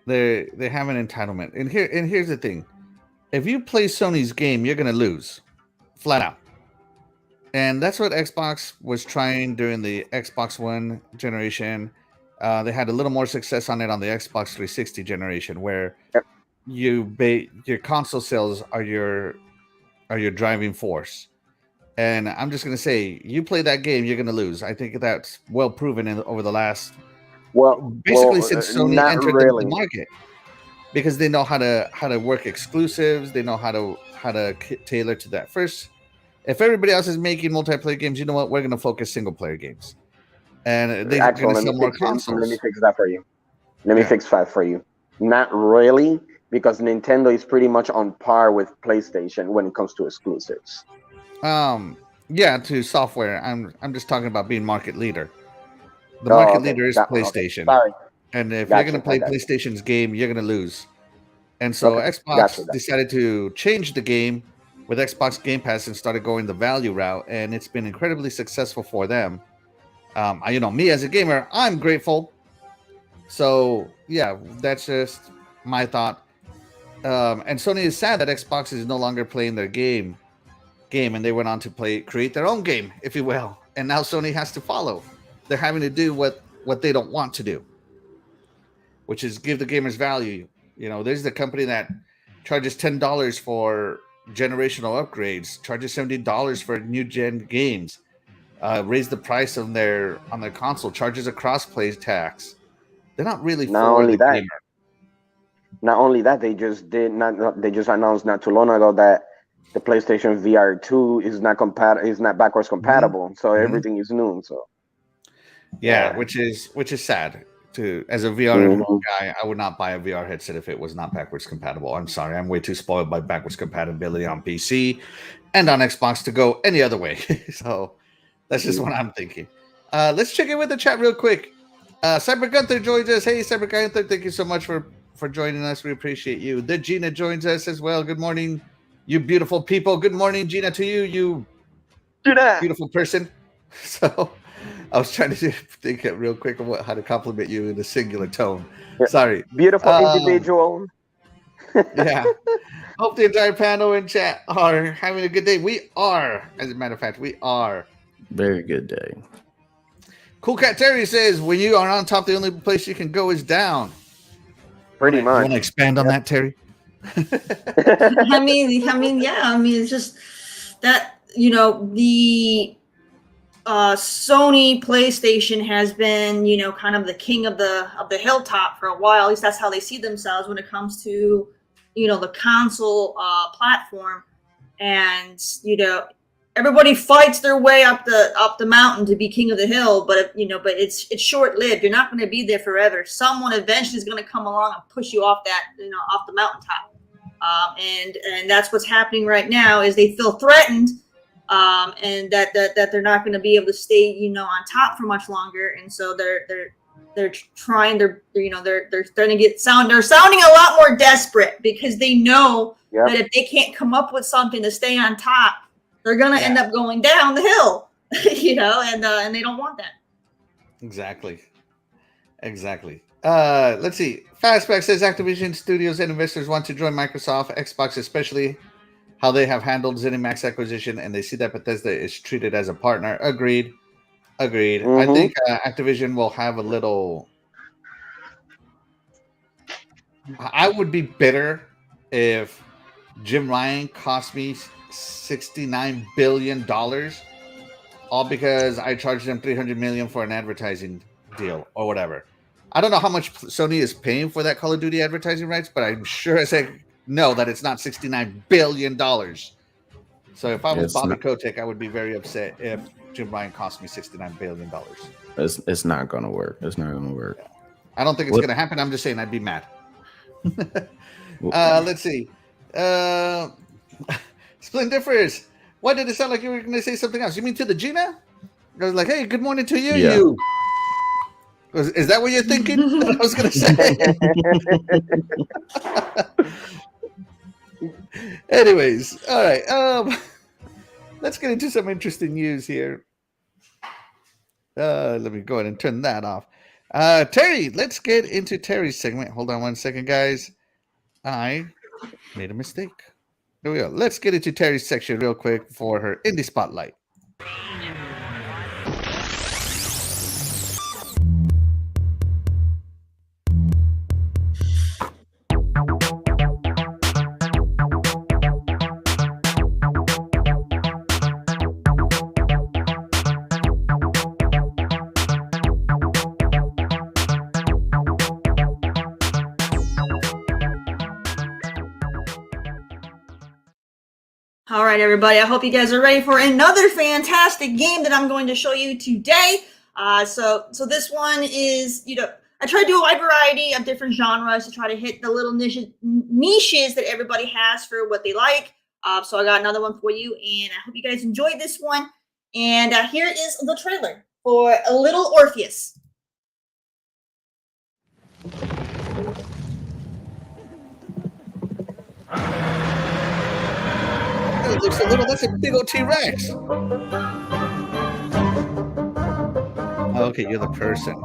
They have an entitlement, and here's the thing: if you play Sony's game, you're gonna lose, flat out. And that's what Xbox was trying during the Xbox One generation. They had a little more success on it on the Xbox 360 generation, where Yep. your console sales are your driving force. And I'm just gonna say, you play that game, you're gonna lose. I think that's well proven over the last, basically since Sony not entered really. the market, because they know how to work exclusives. They know how to tailor to that. First, if everybody else is making multiplayer games, you know what? We're going to focus single player games, and they're going to sell more consoles. Let me fix that for you. Let me Yeah. fix that for you. Not really, because Nintendo is pretty much on par with PlayStation when it comes to exclusives. Yeah, to software. I'm just talking about being market leader. The Oh, market okay. leader is Okay. PlayStation, Sorry. and if Gotcha. you're going to play PlayStation's game, you're going to lose. And so Okay. Xbox Gotcha. decided to change the game with Xbox Game Pass and started going the value route, and it's been incredibly successful for them. Me as a gamer, I'm grateful. So yeah, that's just my thought. And Sony is sad that Xbox is no longer playing their game, and they went on to create their own game, if you will. And now Sony has to follow. They're having to do what they don't want to do, which is give the gamers value. There's the company that charges $10 for generational upgrades, charges $70 for new gen games, raise the price on their console, charges a crossplay tax. They're not really for the gamer. Not only that, they just announced not too long ago that the PlayStation VR 2 is not backwards compatible, so everything is new. So yeah, which is sad. As a VR guy, I would not buy a VR headset if it was not backwards compatible. I'm sorry, I'm way too spoiled by backwards compatibility on PC and on Xbox to go any other way. So that's just what I'm thinking. Let's check in with the chat real quick. Cyber Gunther joins us. Hey, Cyber Gunther, thank you so much for joining us. We appreciate you. The Gina joins us as well. Good morning, you beautiful people. Good morning, Gina, to you beautiful person. So I was trying to think real quick of how to compliment you in a singular tone. Sorry. Beautiful individual. Yeah. Hope the entire panel and chat are having a good day. We are, as a matter of fact, we are. Very good day. Coolcat Terri says, when you are on top, the only place you can go is down. Pretty much. You want to expand on that, Terry? I mean, yeah. I mean, it's just that, the Sony PlayStation has been, kind of the king of the hilltop for a while. At least that's how they see themselves when it comes to, the console platform. And everybody fights their way up the mountain to be king of the hill, but it's short lived. You're not going to be there forever. Someone eventually is going to come along and push you off that off the mountaintop. And that's what's happening right now is they feel threatened. And that they're not going to be able to stay, on top for much longer, and so they're trying. They're starting to they're sounding a lot more desperate because they know that if they can't come up with something to stay on top, they're going to end up going down the hill, and they don't want that. Exactly. Let's see. Fastback says Activision Studios and investors want to join Microsoft, Xbox especially. How they have handled ZeniMax acquisition, and they see that Bethesda is treated as a partner. Agreed. I think Activision will have a little. I would be bitter if Jim Ryan cost me $69 billion, all because I charged them $300 million for an advertising deal or whatever. I don't know how much Sony is paying for that Call of Duty advertising rights, but I'm sure as I know that it's not $69 billion. So if I was Bobby Kotick, I would be very upset if Jim Ryan cost me $69 billion. It's not going to work. It's not going to work. I don't think it's going to happen. I'm just saying I'd be mad. Let's see. Splendiferous. Why did it sound like you were going to say something else? You mean to the Gina? I was like, hey, good morning to you. Yeah. You. Is that what you're thinking? I was going to say. Anyways, all right. Let's get into some interesting news here. Let me go ahead and turn that off. Terri, let's get into Terri's segment. Hold on one second, guys. I made a mistake. Here we go. Let's get into Terri's section real quick for her indie spotlight. All right, everybody. I hope you guys are ready for another fantastic game that I'm going to show you today. So this one is, I try to do a wide variety of different genres to try to hit the little niches that everybody has for what they like. So I got another one for you, and I hope you guys enjoyed this one. And here is the trailer for A Little Orpheus. It looks a little, that's a big old T-Rex. Okay, you're the person.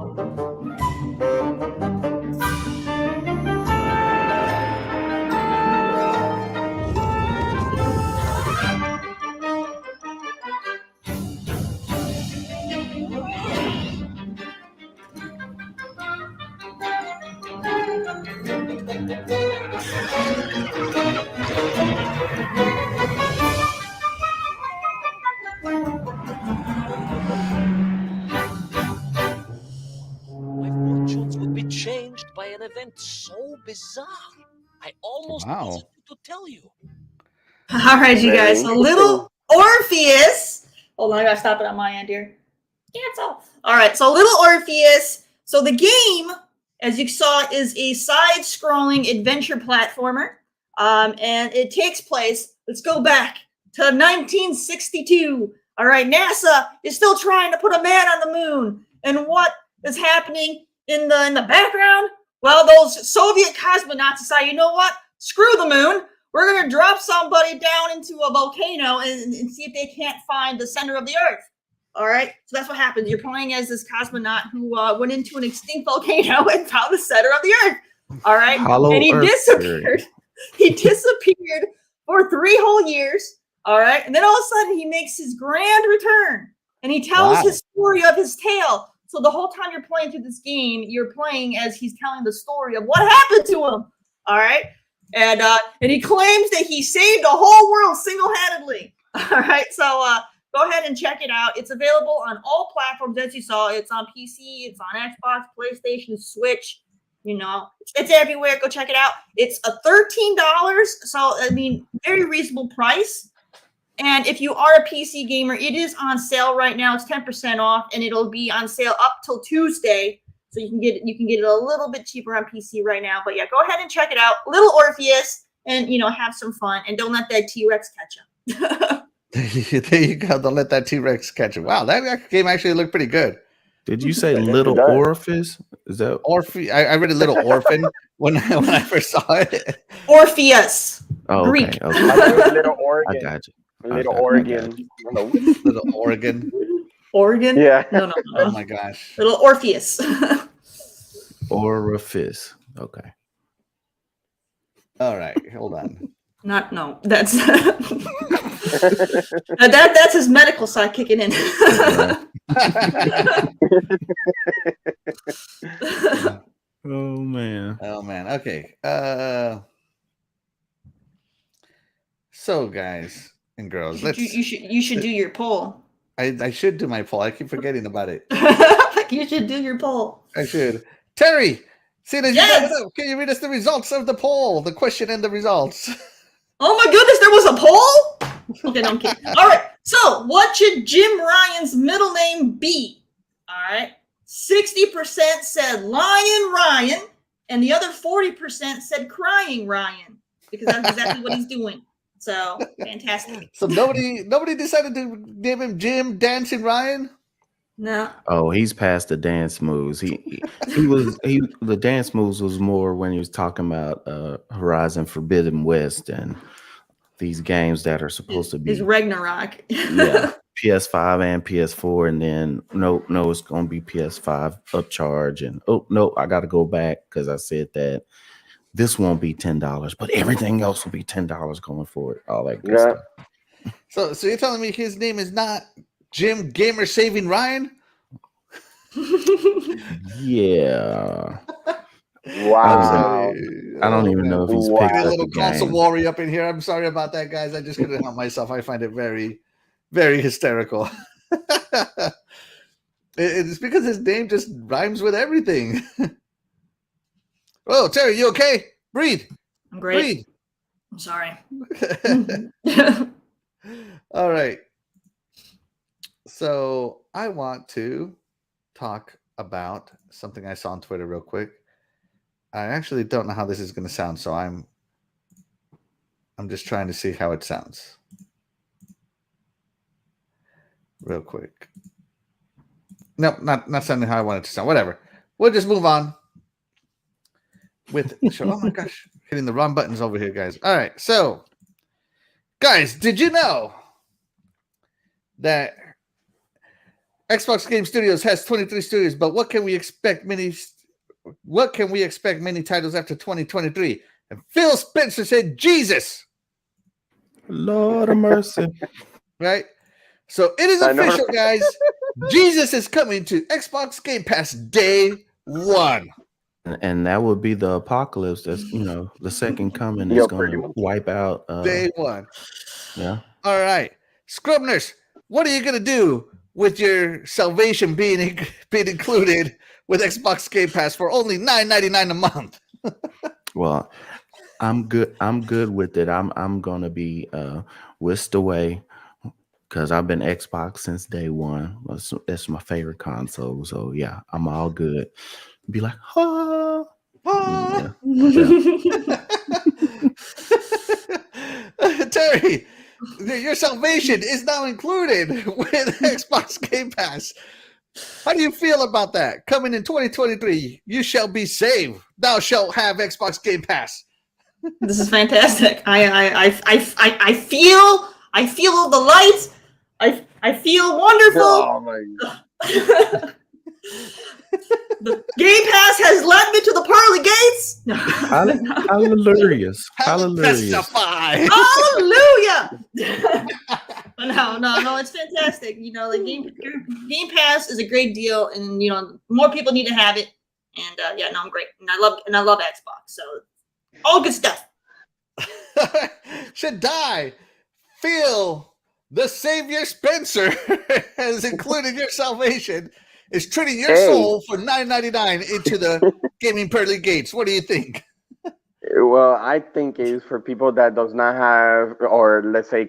Changed by an event so bizarre. I almost hesitate to tell you. All right, you guys. A Little Orpheus. Hold on, I gotta stop it on my end here. Cancel. All right, so Little Orpheus. So the game, as you saw, is a side-scrolling adventure platformer, and it takes place. Let's go back to 1962. All right, NASA is still trying to put a man on the moon, and what is happening in the background? Well, those Soviet cosmonauts decide, you know what? Screw the moon. We're going to drop somebody down into a volcano and see if they can't find the center of the Earth. All right? So that's what happens. You're playing as this cosmonaut who went into an extinct volcano and found the center of the Earth. All right? And he disappeared. He disappeared for 3 whole years. All right? And then all of a sudden, he makes his grand return. And he tells his story of his tale. So the whole time you're playing through this game, you're playing as he's telling the story of what happened to him. All right. And he claims that he saved the whole world single-handedly. All right. So go ahead and check it out. It's available on all platforms, as you saw. It's on PC. It's on Xbox, PlayStation, Switch. It's everywhere. Go check it out. It's a $13. So, I mean, very reasonable price. And if you are a PC gamer, it is on sale right now. It's 10% off, and it'll be on sale up till Tuesday. So you can get it a little bit cheaper on PC right now. But yeah, go ahead and check it out. Little Orpheus, and have some fun, and don't let that T-Rex catch you. There you go. Don't let that T-Rex catch you. Wow, that game actually looked pretty good. Did you say Little Orifice? Is that I read a Little Orphan when I first saw it. Orpheus. Oh, Greek. Okay. Little Oregon. I got you. Little Oregon. Little Oregon. Oregon? Yeah. No. Oh my gosh. Little Orpheus. Orifice. Okay. All right. Hold on. No. That's that's his medical side kicking in. Oh man. Okay. So guys and girls, you should do your poll. I should do my poll. I keep forgetting about it. You should do your poll. I should. Terri, seeing as Yes. you guys know, can you read us the results of the poll, the question and the results? Oh my goodness, there was a poll? Okay, no, I'm kidding. All right, so what should Jim Ryan's middle name be? All right, 60% said Lion Ryan, and the other 40% said Crying Ryan, because that's exactly what he's doing. So, fantastic. So nobody decided to name him Jim Dancing Ryan? No. Oh, he's past the dance moves. The dance moves was more when he was talking about Horizon Forbidden West and these games that are supposed to be Is Ragnarok. yeah. PS5 and PS4, and then no, it's gonna be PS5 upcharge, and I got to go back because I said that this won't be $10, but everything else will be $10 going forward. All that good stuff. So you're telling me his name is not Jim Gamer Saving Ryan? Yeah. Wow. I don't even know if he's picked a up little the console game. warrior up in here. I'm sorry about that, guys. I just couldn't help myself. I find it very, very hysterical. It's because his name just rhymes with everything. Oh, Terry, you okay? Breathe. I'm great. Breathe. I'm sorry. All right. So I want to talk about something I saw on Twitter real quick. I actually don't know how this is going to sound, so I'm just trying to see how it sounds. Real quick. No, not sounding how I want it to sound. Whatever. We'll just move on with the show. Oh my gosh. Hitting the wrong buttons over here, guys. All right. So, guys, did you know that Xbox Game Studios has 23 studios, but what can we expect many titles after 2023? And Phil Spencer said, Jesus. Lord of mercy. Right? So it is official, guys. Jesus is coming to Xbox Game Pass day one. And that would be the apocalypse. That's, the second coming is going to wipe out. Day one. Yeah. All right. Scrubners, what are you going to do with your salvation being included with Xbox Game Pass for only $9.99 a month? Well, I'm good with it. I'm gonna be whisked away because I've been Xbox since day one. That's my favorite console. So yeah, I'm all good. Be like, yeah. Terry, your salvation is now included with Xbox Game Pass. How do you feel about that? Coming in 2023, you shall be saved. Thou shalt have Xbox Game Pass. This is fantastic. I feel the light. I feel wonderful. Oh my God. The Game Pass has led me to the pearly gates. Hallelujah. Testify. Hallelujah. No, it's fantastic. The Game Pass is a great deal, and more people need to have it. And I'm great, and I love Xbox. So all good stuff. Shaddai, Phil, the Savior Spencer has included your salvation. Is treating your soul for $9.99 into the gaming pearly gates. What do you think? Well, I think it's for people that does not have, or let's say,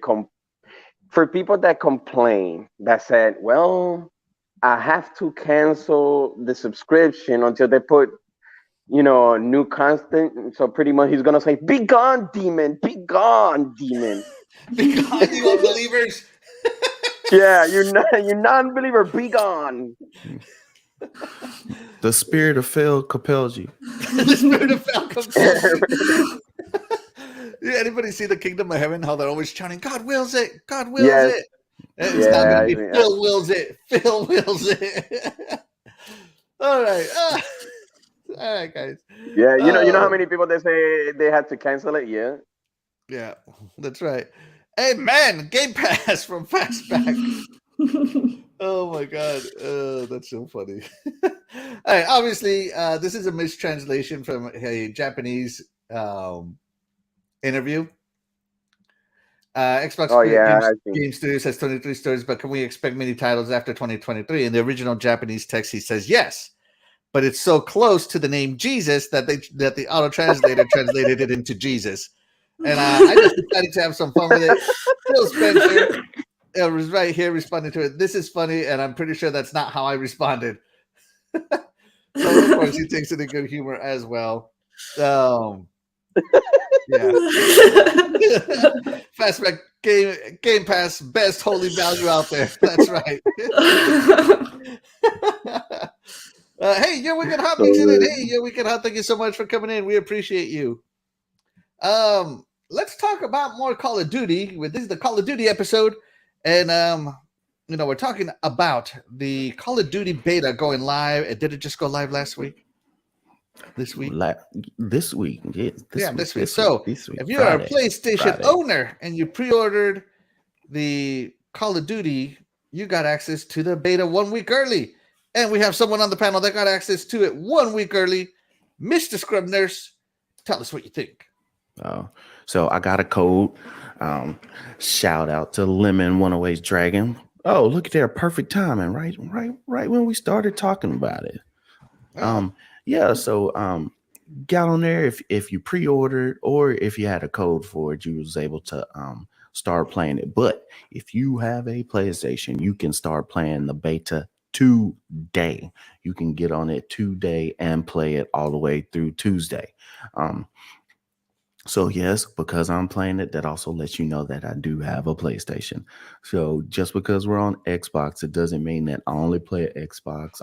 for people that complain, that said, well, I have to cancel the subscription until they put, new content. So pretty much he's gonna say, "Be gone, demon! Be gone, demon! Be gone, you unbelievers!" Yeah, you non-believer, be gone. The spirit of Phil compels you. The spirit of Phil compels you. Yeah, anybody see the Kingdom of Heaven? How they're always chanting, "God wills it, God wills it." And it's not going to be Phil wills it. Phil wills it. All right. All right, guys. Yeah, you know how many people they say they had to cancel it? Yeah. Yeah, that's right. Amen. Game Pass from Fastback. Oh my God, that's so funny. All right, obviously, this is a mistranslation from a Japanese interview. Xbox Game Studios has 23 stores, but can we expect many titles after 2023? In the original Japanese text, he says yes, but it's so close to the name Jesus that the auto translator translated it into Jesus. And I just decided to have some fun with it. Phil Spencer was right here responding to it. This is funny, and I'm pretty sure that's not how I responded. So of course he takes it in good humor as well. Yeah. Fastback Game Pass, best holy value out there. That's right. Hey, Yo Wicked Hot makes it in. Hey, Yo Wicked Hot, thank you so much for coming in. We appreciate you. Let's talk about more Call of Duty. This is the Call of Duty episode, and we're talking about the Call of Duty beta going live. Did it just go live last week? This week? This week, yeah. This week. So, this week, if you're a PlayStation Friday. owner and you pre-ordered the Call of Duty, you got access to the beta 1 week early. And we have someone on the panel that got access to it 1 week early. Mr. Scrub Nurse, tell us what you think. So I got a code. Shout out to Lemon 108's Dragon. Oh, look at their perfect timing, right when we started talking about it. So got on there. If you pre-ordered or if you had a code for it, you was able to start playing it. But if you have a PlayStation, you can start playing the beta today. You can get on it today and play it all the way through Tuesday. So yes, because I'm playing it, that also lets you know that I do have a PlayStation. So just because we're on Xbox, it doesn't mean that I only play Xbox.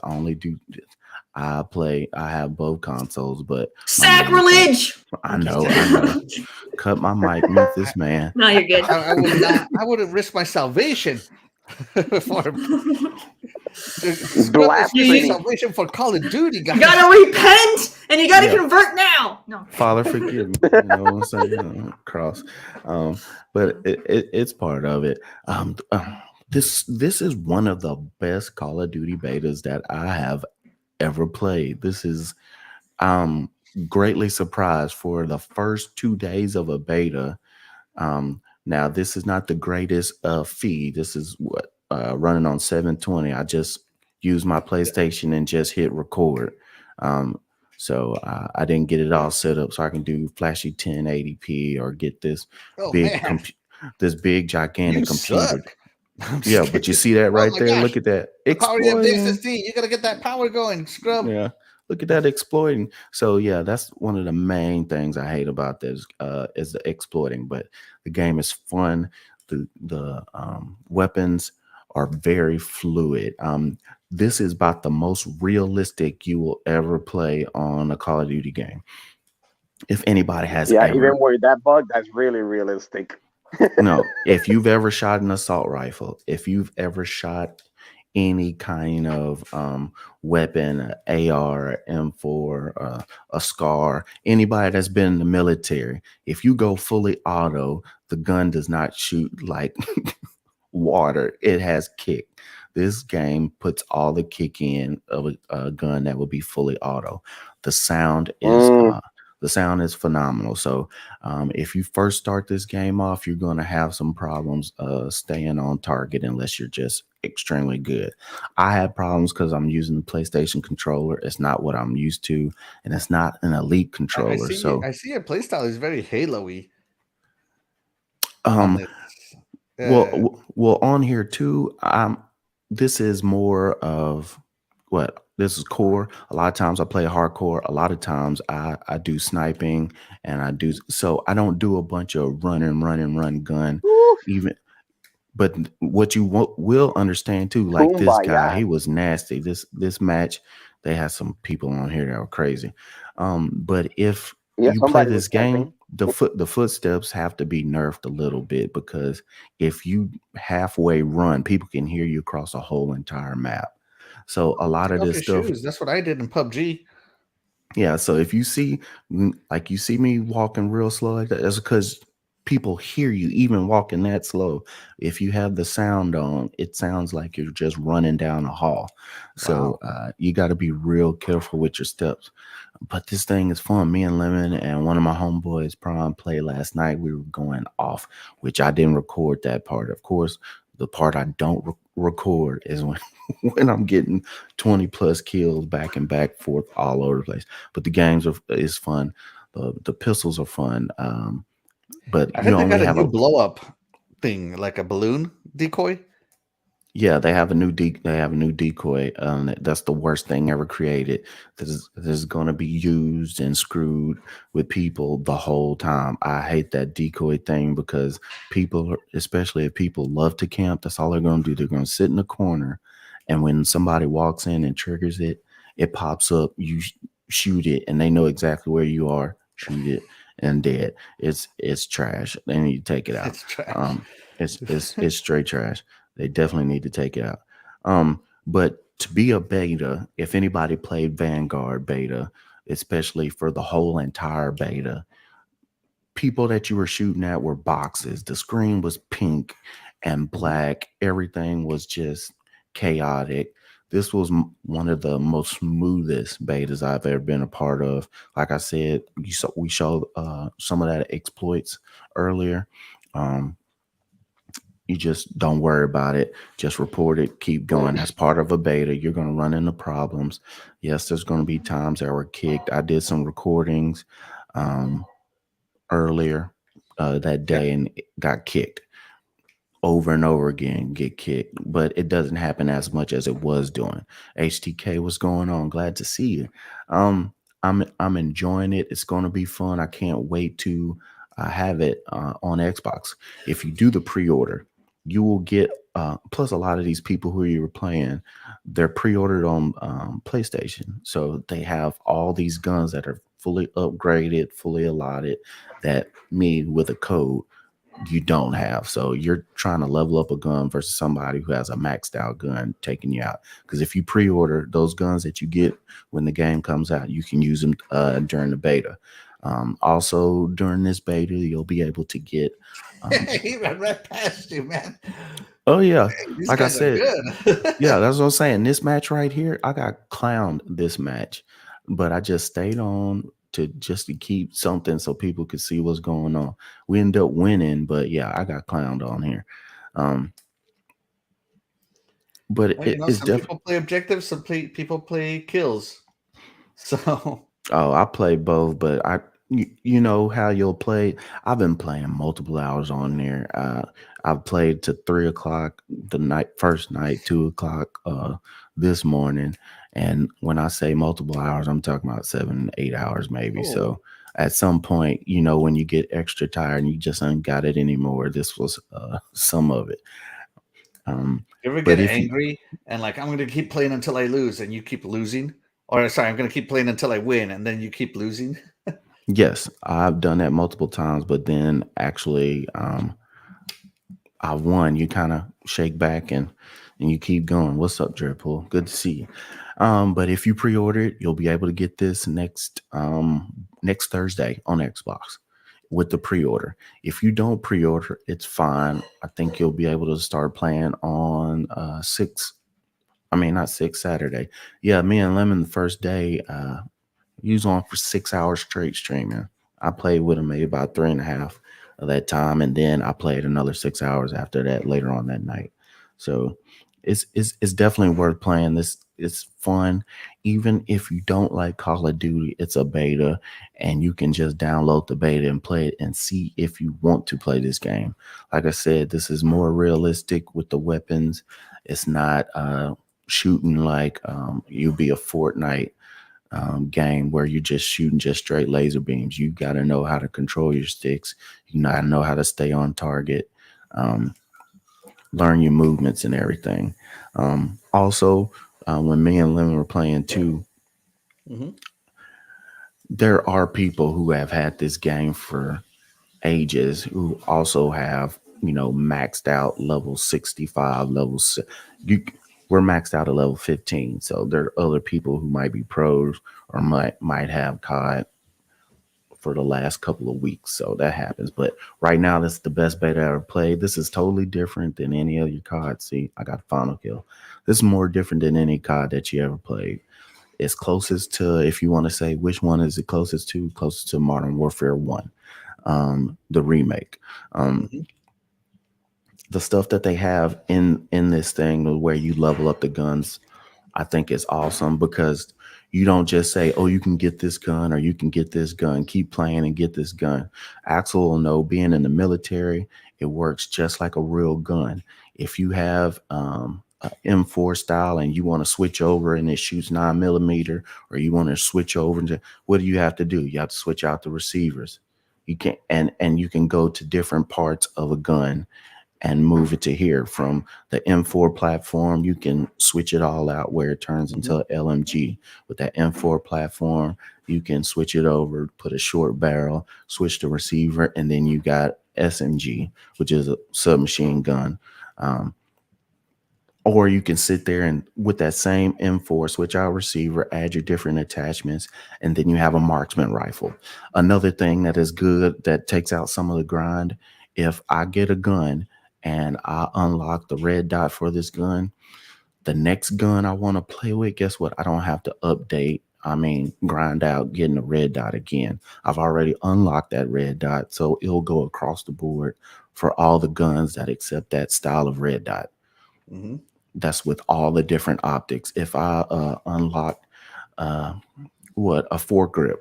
I have both consoles, but sacrilege. I know. Cut my mic, mute this man. No, you're good. I wouldn't risk my salvation for blasphemy. Salvation for Call of Duty, guys. You gotta repent and you gotta convert now. No, Father, forgive me. You know what I'm saying? Cross, but it's part of it. This is one of the best Call of Duty betas that I have ever played. This is greatly surprised for the first 2 days of a beta. Now this is not the greatest feed. This is what running on 720. I just used my PlayStation and just hit record. So I didn't get it all set up so I can do flashy 1080p or get this big gigantic computer. Suck. Yeah, but you see that right there? Gosh. Look at that. Power of the SSD. You gotta get that power going, Scrub. Yeah. Look at that exploiting. So yeah, that's one of the main things I hate about this is the exploiting. But the game is fun. The weapons are very fluid. This is about the most realistic you will ever play on a Call of Duty game. If anybody has even with that bug, that's really realistic. No, if you've ever shot an assault rifle, if you've ever shot any kind of weapon, AR, M4, a SCAR, anybody that's been in the military, if you go fully auto, the gun does not shoot like water. It has kick. This game puts all the kick in of a gun that will be fully auto. The sound is phenomenal. So if you first start this game off, you're going to have some problems staying on target unless you're just extremely good. I had problems because I'm using the PlayStation controller. It's not what I'm used to, and it's not an elite controller. I see your playstyle is very Halo-y. Well, on here too, this is more of what this is core. A lot of times I play hardcore. A lot of times I do sniping, and I don't do a bunch of run gun. Even, but what you will understand too, like this guy, he was nasty. This match, they had some people on here that were crazy. But if you play this game, the footsteps have to be nerfed a little bit, because if you halfway run, people can hear you across a whole entire map. So a lot of this stuff, that's what I did in PUBG. Yeah. So if you see me walking real slow like that, that's because people hear you even walking that slow. If you have the sound on, it sounds like you're just running down a hall. So you got to be real careful with your steps. But this thing is fun. Me and Lemon and one of my homeboys, Prime, played last night. We were going off, which I didn't record that part. Of course, the part I don't record is when I'm getting 20 plus kills back and forth all over the place. But the games is fun. The pistols are fun. But I think they got a new blow up thing, like a balloon decoy. Yeah, they have a new decoy. That's the worst thing ever created. This is going to be used and screwed with people the whole time. I hate that decoy thing, because people, especially if people love to camp, that's all they're going to do. They're going to sit in the corner, and when somebody walks in and triggers it, it pops up. You shoot it, and they know exactly where you are. Shoot it, and dead. It's trash. Then you take it out. It's trash. It's straight trash. They definitely need to take it out. But to be a beta, if anybody played Vanguard beta, especially for the whole entire beta, people that you were shooting at were boxes. The screen was pink and black. Everything was just chaotic. This was one of the most smoothest betas I've ever been a part of. Like I said, we showed some of that exploits earlier. You just don't worry about it. Just report it. Keep going. That's part of a beta. You're going to run into problems. Yes, there's going to be times that were kicked. I did some recordings earlier that day and got kicked over and over again, get kicked, but it doesn't happen as much as it was doing. HTK, what's going on? Glad to see you. I'm enjoying it. It's going to be fun. I can't wait to have it on Xbox. If you do the pre-order, you will get plus a lot of these people who you were playing, they're pre-ordered on PlayStation, so they have all these guns that are fully upgraded, fully allotted, that me with a code you don't have. So you're trying to level up a gun versus somebody who has a maxed out gun taking you out. Because if you pre-order those guns that you get when the game comes out, you can use them during the beta. Also during this beta, you'll be able to get He ran right past you, man. oh yeah, These like I guys are said, good. yeah, that's what I'm saying. This match right here, I got clowned this match, but I just stayed on to keep something so people could see what's going on. We ended up winning, but yeah, I got clowned on here. But Well, it's some definitely. people play objectives, some people play kills. So Oh, I play both, but you know how you'll play. I've been playing multiple hours on there. I've played to 3 o'clock the first night, 2 o'clock this morning, and when I say multiple hours, I'm talking about 7, 8 hours maybe. Oh. So at some point, you know, when you get extra tired and you just ain't got it anymore, this was some of it. You ever But get if you angry and like, I'm going to keep playing until I lose, and you keep losing? Or sorry, I'm going to keep playing until I win, and then you keep losing? Yes, I've done that multiple times, but then actually I won. You kind of shake back and you keep going. What's up, Dreadpool? Good to see you. But if you pre-order it, you'll be able to get this next Thursday on Xbox with the pre-order. If you don't pre-order, it's fine. I think you'll be able to start playing on Saturday. Yeah, me and Lemon the first day, he was on for 6 hours straight streaming. I played with him maybe about 3.5 of that time, and then I played another 6 hours after that later on that night. So it's definitely worth playing. It's fun. Even if you don't like Call of Duty, it's a beta, and you can just download the beta and play it and see if you want to play this game. Like I said, this is more realistic with the weapons. It's not shooting like you'd be a Fortnite game where you're just shooting just straight laser beams. You got to know how to control your sticks. You got to know how to stay on target, learn your movements and everything. Also, when me and Lemon were playing too, there are people who have had this game for ages who also have, maxed out level 65 levels. We're maxed out at level 15, so there are other people who might be pros or might have COD for the last couple of weeks, so that happens. But right now, this is the best beta I ever played. This is totally different than any other COD. See, I got final kill. This is more different than any COD that you ever played. It's closest to, if you want to say which one is it closest to Modern Warfare 1, the remake. The stuff that they have in this thing where you level up the guns, I think is awesome, because you don't just say, oh, you can get this gun or you can get this gun, keep playing and get this gun. Axel will know, being in the military, it works just like a real gun. If you have a M4 style and you want to switch over and it shoots 9mm, or you want to switch over, what do you have to do? You have to switch out the receivers. You can and you can go to different parts of a gun and move it to here. From the M4 platform, you can switch it all out where it turns into an LMG. With that M4 platform, you can switch it over, put a short barrel, switch the receiver, and then you got SMG, which is a submachine gun. Or you can sit there and with that same M4, switch out receiver, add your different attachments, and then you have a marksman rifle. Another thing that is good that takes out some of the grind, if I get a gun and I unlock the red dot for this gun, the next gun I want to play with, guess what? I don't have to grind out getting a red dot again. I've already unlocked that red dot, so it'll go across the board for all the guns that accept that style of red dot. Mm-hmm. That's with all the different optics. If I unlock a foregrip,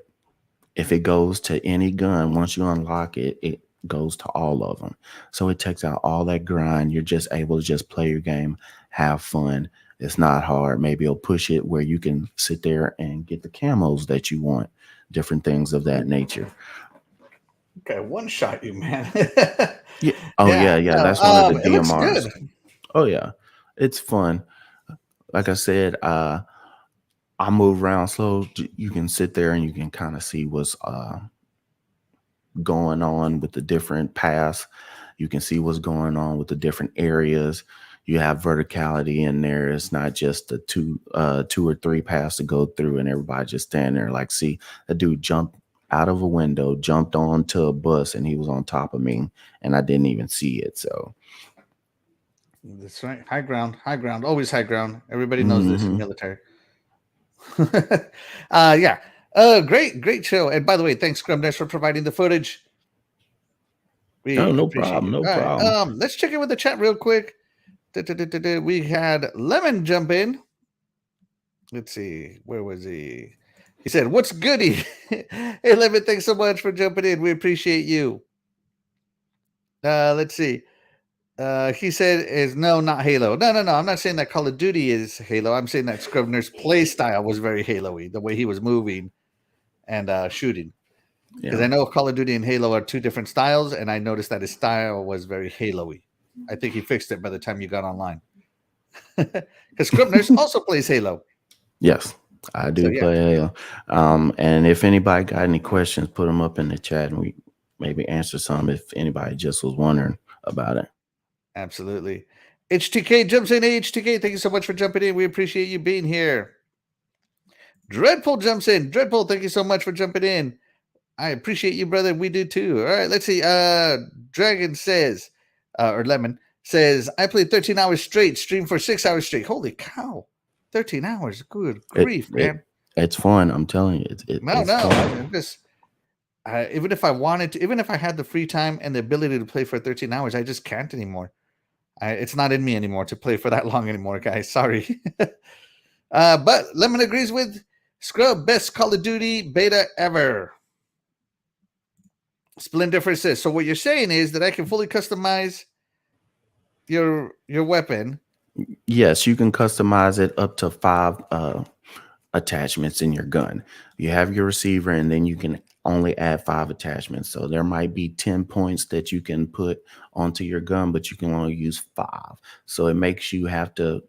if it goes to any gun, once you unlock it, it goes to all of them. So it takes out all that grind. You're just able to just play your game, have fun. It's not hard. Maybe it'll push it where you can sit there and get the camos that you want, different things of that nature. Okay, one shot you, man. Yeah. Oh yeah. no, That's one of the it looks DMRs. good. Oh yeah, it's fun. Like I said, I move around slow. You can sit there and you can kind of see what's going on with the different paths. You can see what's going on with the different areas. You have verticality in there. It's not just the two or three paths to go through and everybody just stand there like, see, a dude jumped out of a window, jumped onto a bus, and he was on top of me, and I didn't even see it. So that's right. High ground, always high ground. Everybody knows this in military. Yeah. Great show. And by the way, thanks, Scrumdash, for providing the footage. We no appreciate problem. you. No All right, problem. let's check in with the chat real quick. We had Lemon jump in. Let's see. Where was he? He said, "What's goody?" Hey, Lemon, thanks so much for jumping in. We appreciate you. Let's see. He said, "Is no, not Halo. No. I'm not saying that Call of Duty is Halo. I'm saying that Scrivener's play style was very Halo-y, the way he was moving and shooting. Because I know Call of Duty and Halo are two different styles, and I noticed that his style was very Halo-y. I think he fixed it by the time you got online. Because Scrivener's also plays Halo. Yes, I do play Halo. And if anybody got any questions, put them up in the chat, and we maybe answer some if anybody just was wondering about it. Absolutely. HTK jumps in. Hey, HTK, thank you so much for jumping in. We appreciate you being here. Dreadful jumps in. Dreadful, thank you so much for jumping in. I appreciate you, brother. We do too. All right, let's see. Dragon says, or Lemon says, I played 13 hours straight, streamed for 6 hours straight. Holy cow. 13 hours. Good grief, man. It's fun. I'm telling you. It's I'm just, even if I wanted to, even if I had the free time and the ability to play for 13 hours, I just can't anymore. It's not in me anymore to play for that long anymore, guys. Sorry. But Lemon agrees with Scrub, best Call of Duty beta ever. Splinter says, so what you're saying is that I can fully customize your weapon. Yes, you can customize it up to 5 attachments in your gun. You have your receiver, and then you can only add 5 attachments. So there might be 10 points that you can put onto your gun, but you can only use 5. So it makes you have to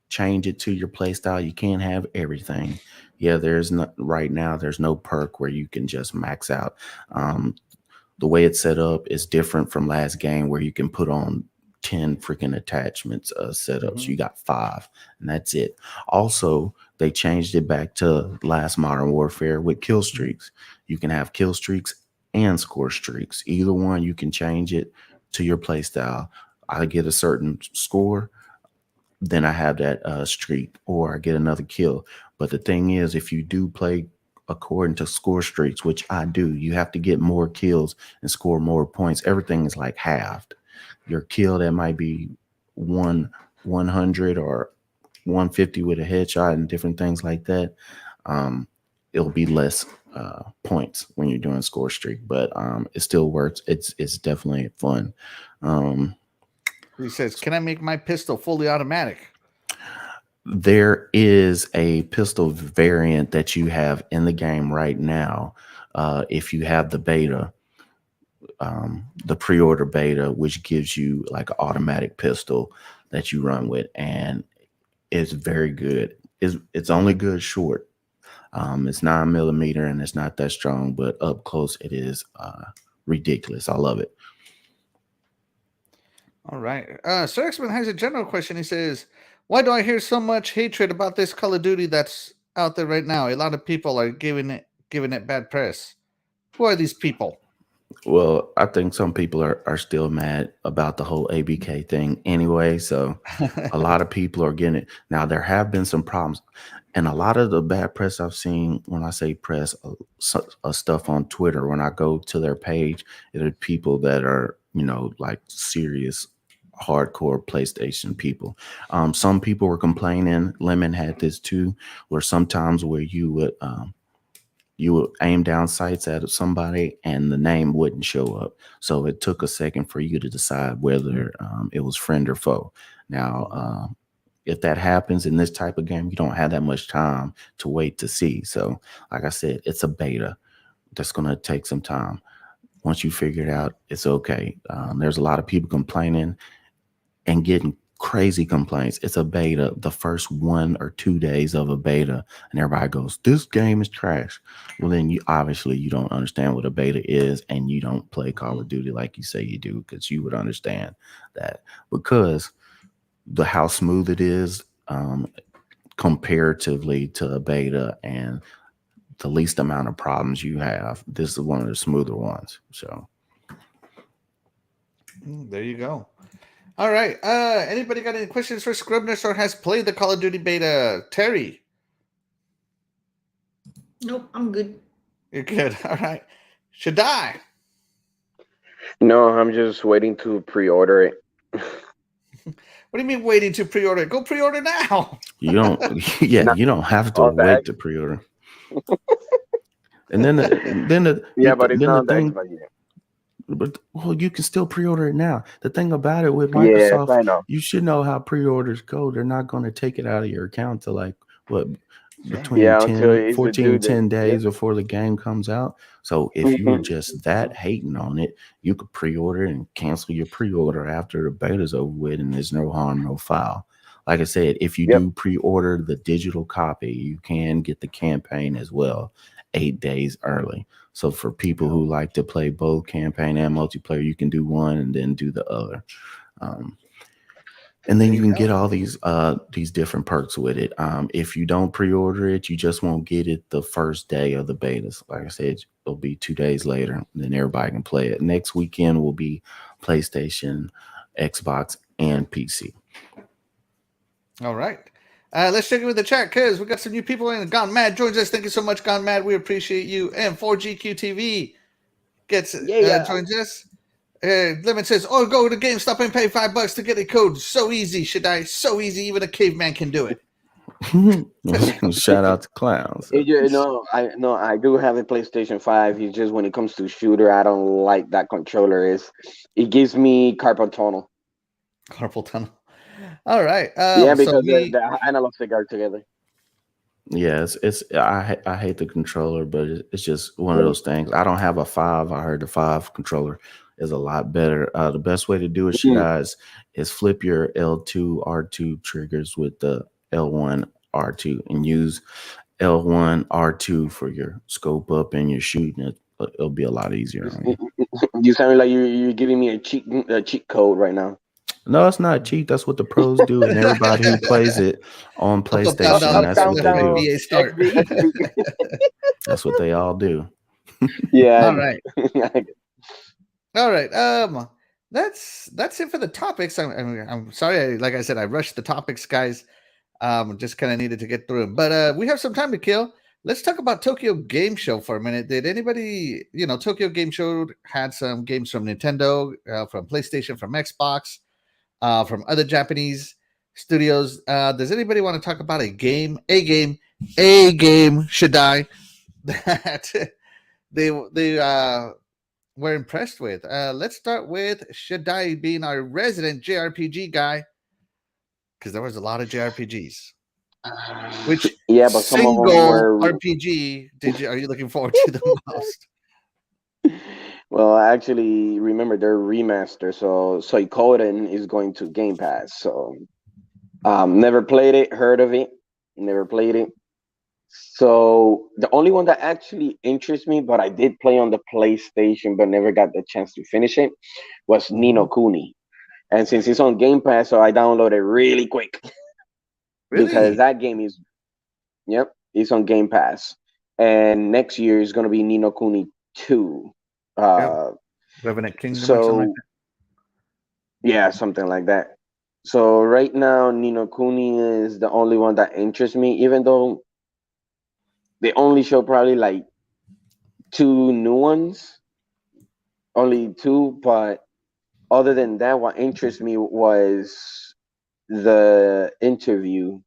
change it to your play style. You can't have everything. Yeah, there's not right now. There's no perk where you can just max out. The way it's set up is different from last game where you can put on 10 freaking attachments setups. You got 5 and that's it. Also, they changed it back to last Modern Warfare with kill streaks. You can have kill streaks and score streaks. Either one, you can change it to your play style. I get a certain score, then I have that streak, or I get another kill. But the thing is, if you do play according to score streaks, which I do, you have to get more kills and score more points. Everything is like halved. Your kill that might be 100 or 150 with a headshot and different things like that, it'll be less points when you're doing score streak, but it still works. It's definitely fun. He says, can I make my pistol fully automatic? There is a pistol variant that you have in the game right now. If you have the beta, the pre-order beta, which gives you like an automatic pistol that you run with, and it's very good. It's only good short. It's 9mm and it's not that strong, but up close it is ridiculous. I love it. All right. Sir X-Men has a general question. He says, "Why do I hear so much hatred about this Call of Duty that's out there right now? A lot of people are giving it bad press. Who are these people?" Well, I think some people are still mad about the whole ABK thing anyway. So a lot of people are getting it. Now, there have been some problems. And a lot of the bad press I've seen, when I say press, stuff on Twitter, when I go to their page, there are people that are, like serious, hardcore PlayStation people. Some people were complaining. Lemon had this too, where sometimes where you would aim down sights at somebody and the name wouldn't show up. So it took a second for you to decide whether it was friend or foe. Now, if that happens in this type of game, you don't have that much time to wait to see. So, like I said, it's a beta that's going to take some time. Once you figure it out, it's okay. There's a lot of people complaining and getting crazy complaints. It's a beta, the first 1 or 2 days of a beta, and everybody goes, "This game is trash." Well, then you obviously you don't understand what a beta is, and you don't play Call of Duty like you say you do, because you would understand that, because how smooth it is comparatively to a beta and the least amount of problems you have. This is one of the smoother ones. So There you go. All right. Anybody got any questions for Scribners or has played the Call of Duty beta? Terry, Nope, I'm good. you're good. All right. Shaddai. No, I'm just waiting to pre-order it. What do you mean waiting to pre-order? Go pre-order now. you don't, yeah, Nah, you don't have to on the wait X. to pre-order. And then But it's then not the on the thing, Xbox yet. but well, you can still pre-order it now. The thing about it with Yes, Microsoft, I know. you should know how pre-orders go. They're not going to take it out of your account to like what Yeah. between Yeah, until 10, it's the 14, due date. 10 Yep. days before the game comes out. So if you were just that hating on it, you could pre-order and cancel your pre-order after the beta's over with, and there's no harm, no foul. Like I said, if you Yep. do pre-order the digital copy, you can get the campaign as well 8 days early. So for people who like to play both campaign and multiplayer, you can do one and then do the other. Um, and then There you you can go. get all these different perks with it. If you don't pre-order it, you just won't get it the first day of the betas. Like I said, it'll be 2 days later, and then everybody can play it. Next weekend will be PlayStation, Xbox, and PC. All right. Let's check in with the chat because we got some new people in. Gone Mad joins us. Thank you so much, Gone Mad. We appreciate you. And 4GQ TV gets Yeah. joins us. Lemon says, "Oh, go to GameStop and pay $5 to get a code. So easy, Shaddai. So easy. Even a caveman can do it." Shout out to Clowns. I do have a PlayStation 5. It's just when it comes to shooter, I don't like that controller. It gives me carpal tunnel. Carpal tunnel. All right. Yeah, So because me, the analog stick are together. Yeah, I hate the controller, but it's just one of those things. I don't have a 5. I heard the 5 controller is a lot better. The best way to do it, Mhm. is flip your L2 R2 triggers with the L1 R2 and use L1 R2 for your scope up and your shooting. It'll be a lot easier on you. You sound like you're giving me a cheat code right now. No, it's not cheap. That's what the pros do, and everybody who plays it on up, down, PlayStation, down, that's what they down, do. VA start. XD. That's what they all do. Yeah. All right. All right. That's it for the topics. I'm sorry. Like I said, I rushed the topics, guys. Just kind of needed to get through them. But we have some time to kill. Let's talk about Tokyo Game Show for a minute. Did anybody, Tokyo Game Show had some games from Nintendo, from PlayStation, from Xbox, from other Japanese studios. Does anybody want to talk about a game, Shaddai, that they were impressed with? Let's start with Shaddai being our resident JRPG guy, because there was a lot of JRPGs. Which Yeah, but some of them single were. RPG are you looking forward to the most? Well, I actually remember their remaster. So Suikoden is going to Game Pass. So never played it, heard of it, never played it. So the only one that actually interests me, but I did play on the PlayStation, but never got the chance to finish it, was Nino Kuni. And since it's on Game Pass, so I downloaded it really quick because Really? that game is, yep, it's on Game Pass. And next year is going to be Nino Kuni 2. Yep. Uh, Revenant Kingdom or something like so, yeah, something like that. So right now, Nino Kuni is the only one that interests me, even though they only show probably like 2 new ones, only 2. But other than that, what interests me was the interview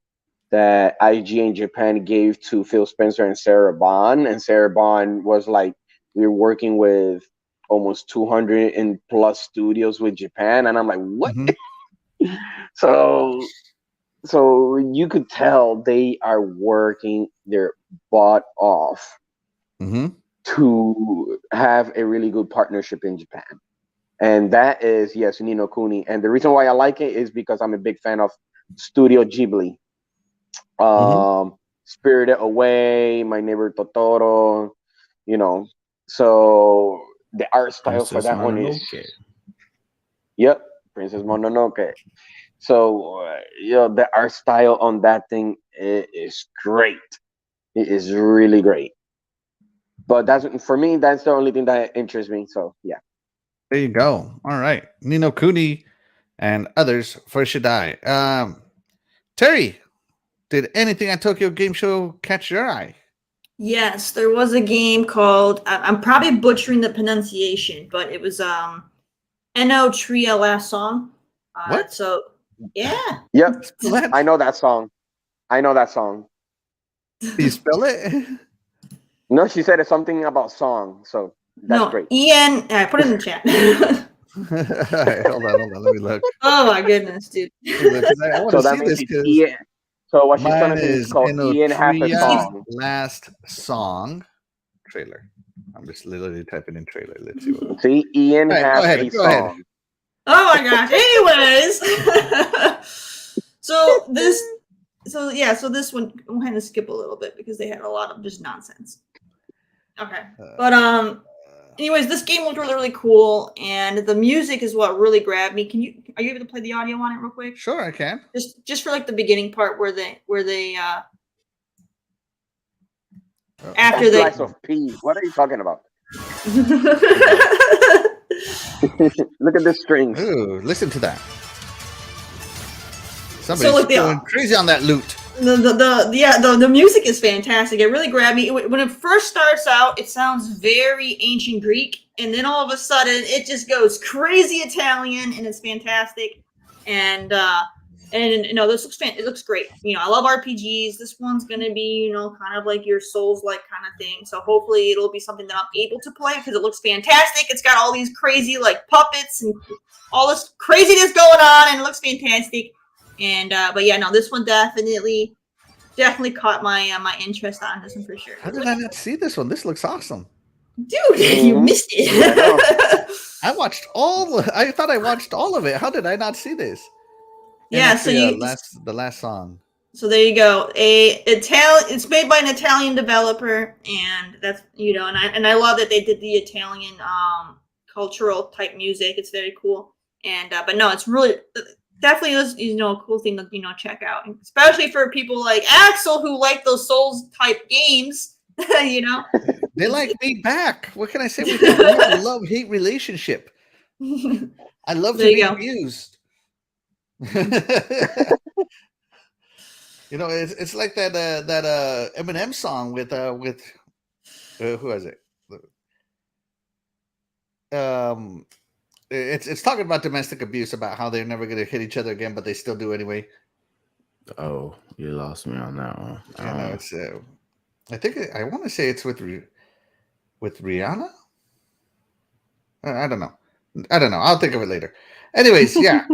that IGN Japan gave to Phil Spencer and Sarah Bond. And Sarah Bond was like, we're working with almost 200 and plus studios with Japan. And I'm like, what? that. So so you could tell they are working their butt off Mm-hmm. to have a really good partnership in Japan. And that is, yes, Nino Kuni. And the reason why I like it is because I'm a big fan of Studio Ghibli. Spirited Away, My Neighbor Totoro, you know. So the art style for Princess that one is, Mononoke. yep, Princess Mononoke. So the art style on that thing is great. It is really great. But that's, for me, that's the only thing that interests me. So yeah. There you go. All right. Nino Kuni and others for Shaddai. Terry, did anything at Tokyo Game Show catch your eye? Yes, there was a game called, I'm probably butchering the pronunciation, but it was No Tria Last Song. What? So yeah. Yep. Spell that? I know that song. I know that song. You spell it? No, she said it's something about song. So that's No, great. Ian, I put it in the chat. All right, hold on. Let me look. Oh my goodness, dude. I want So to that see means this it's because Ian. So what she's mine telling me is is called Ian Has a Enotria Song. Last Song trailer. I'm just literally typing in trailer. Let's see what. See, Ian All right, has a go ahead. song. Oh my gosh. Anyways, so this one, I'm going to skip a little bit because they had a lot of just nonsense. Okay, but anyways, this game looked really, really cool, and the music is what really grabbed me. Are you able to play the audio on it real quick? Sure, I can. Just for like the beginning part where they after they Slice of pea. What are you talking about? Look at the strings. Ooh, listen to that. So, Somebody's like, going crazy on that loot. The music is fantastic. It really grabbed me. When it first starts out, it sounds very ancient Greek, and then all of a sudden, it just goes crazy Italian, and it's fantastic. And this looks great. I love RPGs. This one's gonna be kind of like your Souls-like kind of thing. So hopefully, it'll be something that I'm able to play because it looks fantastic. It's got all these crazy like puppets and all this craziness going on, and it looks fantastic. And but yeah, no, this one definitely caught my my interest on this one for sure. How did I not see this one? This looks awesome, dude. You missed it. I thought I watched all of it. How did I not see this? Yeah, so the last song. So there you go. It's made by an Italian developer, and that's and I love that they did the Italian cultural type music. It's very cool. And but no, it's really definitely is a cool thing to check out, especially for people like Axel who like those Souls type games. They like me back. What can I say? We have a love-hate relationship. I love to be abused. It's like that Eminem song with who is it? It's talking about domestic abuse, about how they're never going to hit each other again, but they still do anyway. Oh, you lost me on that one. It's. I think I want to say it's with Rihanna. I don't know. I'll think of it later. Anyways, yeah.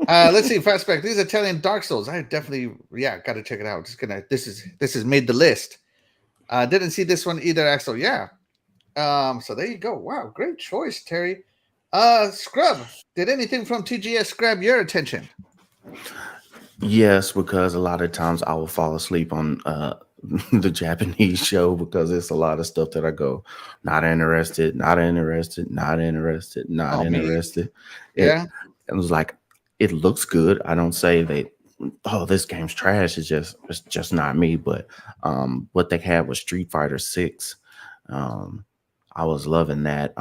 Let's see. Fastback. These Italian Dark Souls. I definitely, got to check it out. This is made the list. Didn't see this one either, Axel. Yeah. So there you go. Wow, great choice, Terry. Scrub. Did anything from TGS grab your attention? Yes, because a lot of times I will fall asleep on the Japanese show because it's a lot of stuff that I go not interested. Yeah. It was like it looks good. I don't say that, oh, this game's trash. It's just not me. But what they had was Street Fighter 6. I was loving that.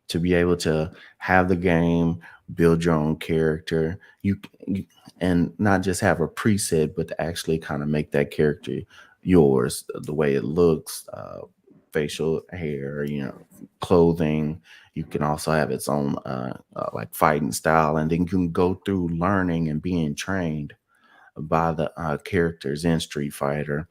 To be able to have the game, build your own character, you and not just have a preset, but to actually kind of make that character yours, the way it looks, facial hair, clothing. You can also have its own like fighting style, and then you can go through learning and being trained by the characters in Street Fighter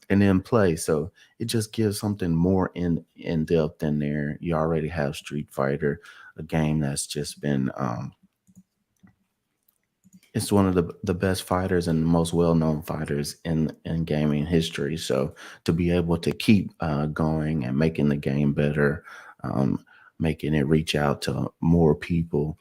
and then play. So it just gives something more in depth in there. You already have Street Fighter, a game that's just been it's one of the best fighters and the most well-known fighters in gaming history. So to be able to keep going and making the game better, making it reach out to more people,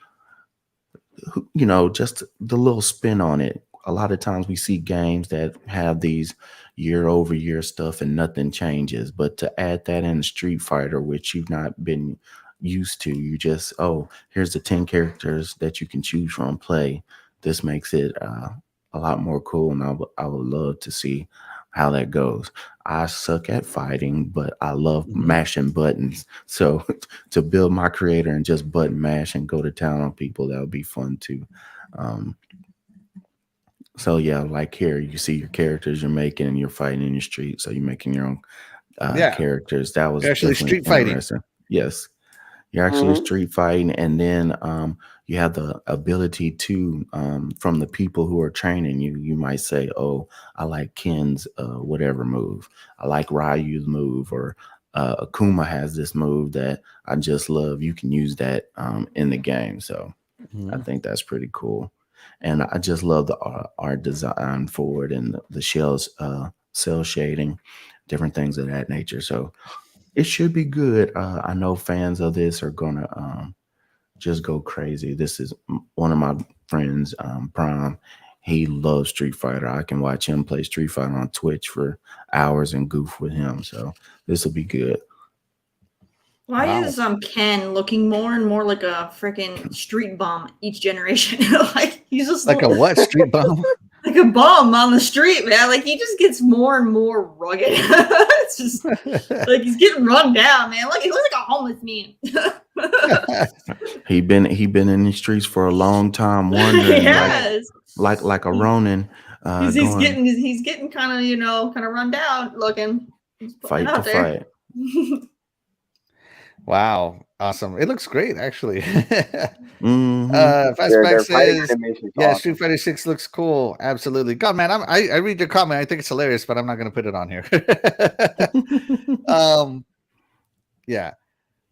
just the little spin on it. A lot of times we see games that have these year over year stuff and nothing changes, but to add that in Street Fighter, which you've not been used to, you just, oh, here's the 10 characters that you can choose from, play. This makes it a lot more cool, and I would love to see how that goes. I suck at fighting, but I love mashing buttons. So to build my creator and just button mash and go to town on people, that would be fun too. So yeah, like here, you see your characters you're making and you're fighting in your street. So you're making your own characters. That was actually street fighting. Yes. You're actually street fighting, and then you have the ability to, from the people who are training you, you might say, oh, I like Ken's whatever move. I like Ryu's move, or Akuma has this move that I just love. You can use that in the game. So I think that's pretty cool. And I just love the art design for it, and the shells, cell shading, different things of that nature. So it should be good. I know fans of this are gonna just go crazy. This is one of my friends, Prime. He loves Street Fighter. I can watch him play Street Fighter on Twitch for hours and goof with him. So this will be good. Why is Ken looking more and more like a freaking street bomb each generation? Like he's just like a what street bomb? Like a bomb on the street, man. Like he just gets more and more rugged. It's just like he's getting run down, man. Like he looks like a homeless man. he been in the streets for a long time, wondering, yes. like a Ronin. He's getting kind of run down looking. Fight to fight. Wow, awesome! It looks great, actually. Fastback says, "Yeah, Street Fighter 6 looks cool. Absolutely, God, man, I read your comment. I think it's hilarious, but I'm not going to put it on here. Yeah,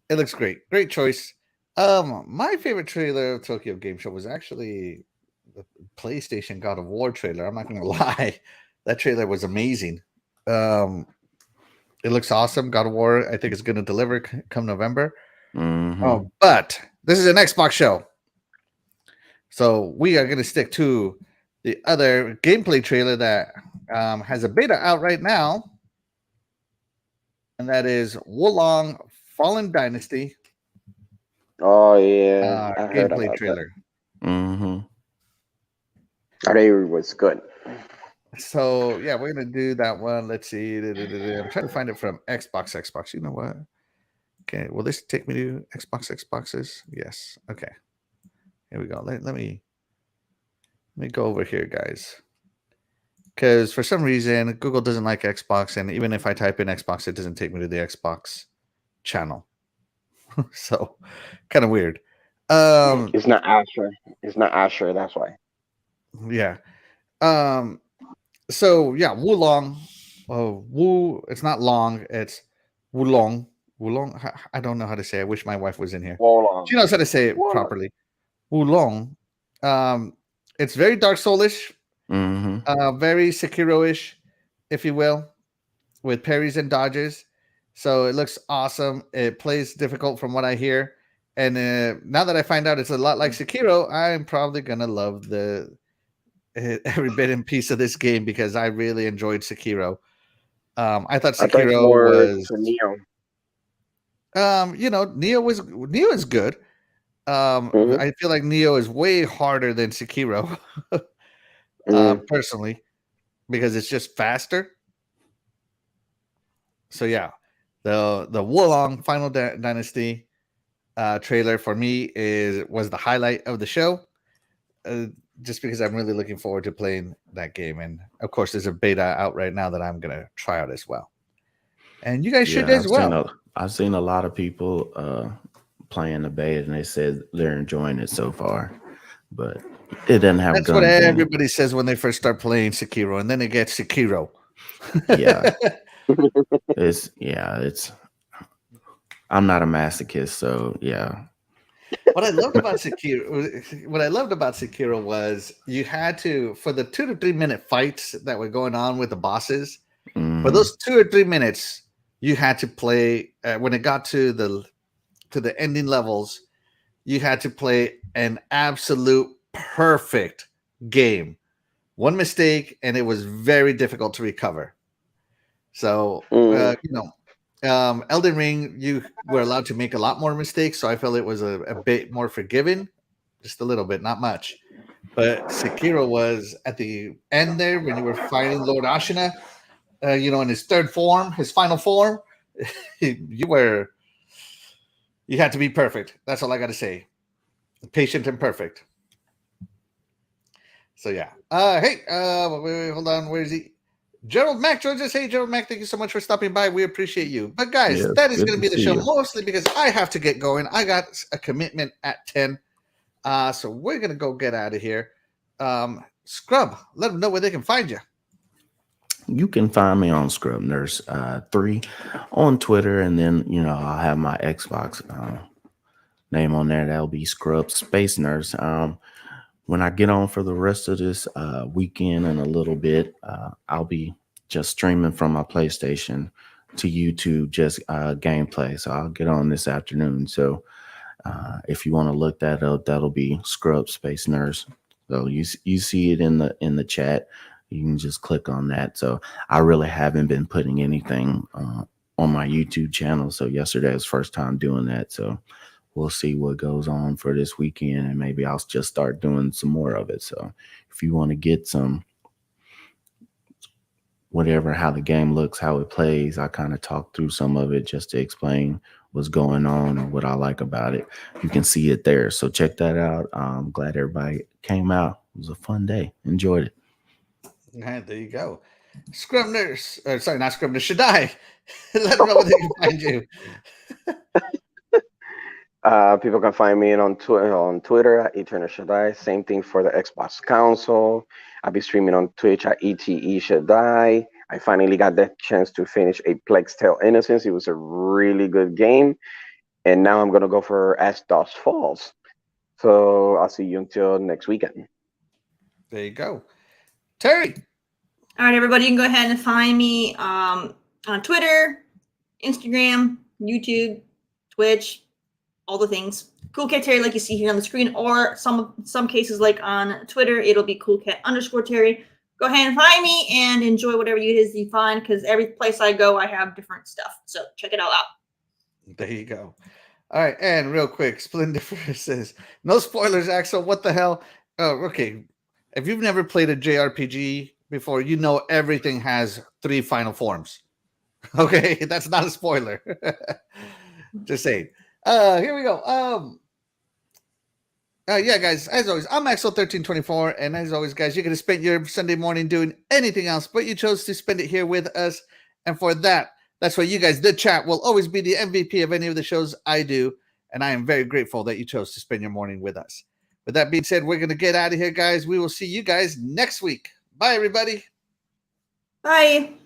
it looks great. Great choice. My favorite trailer of Tokyo Game Show was actually the PlayStation God of War trailer. I'm not going to lie, that trailer was amazing. It looks awesome. God of War, I think, is going to deliver come November. But this is an Xbox show, so we are going to stick to the other gameplay trailer that has a beta out right now, and that is Wulong Fallen Dynasty. Oh yeah, I heard gameplay about trailer. That. It was good. So yeah, we're gonna do that one. Let's see. I'm trying to find it from Xbox. You know what? Okay, will this take me to Xboxes? Yes. Okay. Here we go. Let me go over here, guys. Because for some reason Google doesn't like Xbox, and even if I type in Xbox, it doesn't take me to the Xbox channel. So kind of weird. It's not Asher. That's why. Yeah. So yeah, Wulong. It's not long. It's Wulong. I don't know how to say it. I wish my wife was in here. Wulong. She knows how to say it properly. Wulong. It's very Dark Soulish. Very Sekiro-ish, if you will, with parries and dodges. So it looks awesome. It plays difficult from what I hear. And now that I find out it's a lot like Sekiro, I'm probably gonna love every bit and piece of this game, because I really enjoyed Sekiro. I thought Sekiro was Neo. Neo is good. I feel like Neo is way harder than Sekiro, personally, because it's just faster. So yeah, the Wulong Final Dynasty trailer for me was the highlight of the show, just because I'm really looking forward to playing that game, and of course, there's a beta out right now that I'm gonna try out as well, and you guys should as well. I've seen a lot of people playing the beta, and they said they're enjoying it so far, but it doesn't have. That's what everybody says when they first start playing Sekiro, and then it gets Sekiro. Yeah. It's I'm not a masochist, so yeah. What I loved about Sekiro was you had to, for the 2 to 3 minute fights that were going on with the bosses, for those 2 or 3 minutes, you had to play when it got to the ending levels, you had to play an absolute perfect game. One mistake and it was very difficult to recover. So, Elden Ring, you were allowed to make a lot more mistakes. So I felt it was a bit more forgiving, just a little bit, not much. But Sekiro was at the end there when you were fighting Lord Ashina, in his third form, his final form. You had to be perfect. That's all I got to say. Patient and perfect. So yeah. Hey, wait, hold on. Where is he? Gerald Mack joins us. Hey, Gerald Mack, thank you so much for stopping by. We appreciate you. But guys, that is going to be the show mostly because I have to get going. I got a commitment at 10. So we're going to go get out of here. Scrub, let them know where they can find you. You can find me on Scrub Nurse 3 on Twitter, and then I'll have my Xbox name on there. That'll be Scrub Space Nurse. When I get on for the rest of this weekend and a little bit, I'll be just streaming from my PlayStation to YouTube, just gameplay. So I'll get on this afternoon. So if you want to look that up, that'll be Scrub Space Nurse. So you see it in the chat. You can just click on that. So I really haven't been putting anything on my YouTube channel. So yesterday was the first time doing that. So we'll see what goes on for this weekend, and maybe I'll just start doing some more of it. So if you want to get some whatever, how the game looks, how it plays, I kind of talk through some of it just to explain what's going on and what I like about it. You can see it there. So check that out. I'm glad everybody came out. It was a fun day. Enjoyed it. All right, there you go. Scrub Nurse. Sorry, not Scrub Nurse. Shaddai. Let them know where they can find you. People can find me on Twitter at Eternal Shaddai. Same thing for the Xbox console. I'll be streaming on Twitch at ETE Shaddai. I finally got the chance to finish A Plague's Tale Innocence. It was a really good game. And now I'm going to go for As Dusk Falls. So I'll see you until next weekend. There you go. Terri. All right, everybody, you can go ahead and find me on Twitter, Instagram, YouTube, Twitch, all the things. Coolcat Terri, like you see here on the screen, or some cases like on Twitter, it'll be Coolcat_Terri. Go ahead and find me and enjoy whatever it is you find, because every place I go, I have different stuff. So check it all out. There you go. All right, and real quick, Splendifer says, no spoilers, Axel. What the hell? Oh, okay. If you've never played a JRPG before, you know everything has 3 final forms. Okay, that's not a spoiler. Just saying. Here we go. Yeah, guys, as always, I'm Axel1324, and as always, guys, you could have spent your Sunday morning doing anything else, but you chose to spend it here with us, and for that, that's why you guys, the chat, will always be the MVP of any of the shows I do, and I am very grateful that you chose to spend your morning with us. With that being said, we're going to get out of here, guys. We will see you guys next week. Bye, everybody. Bye.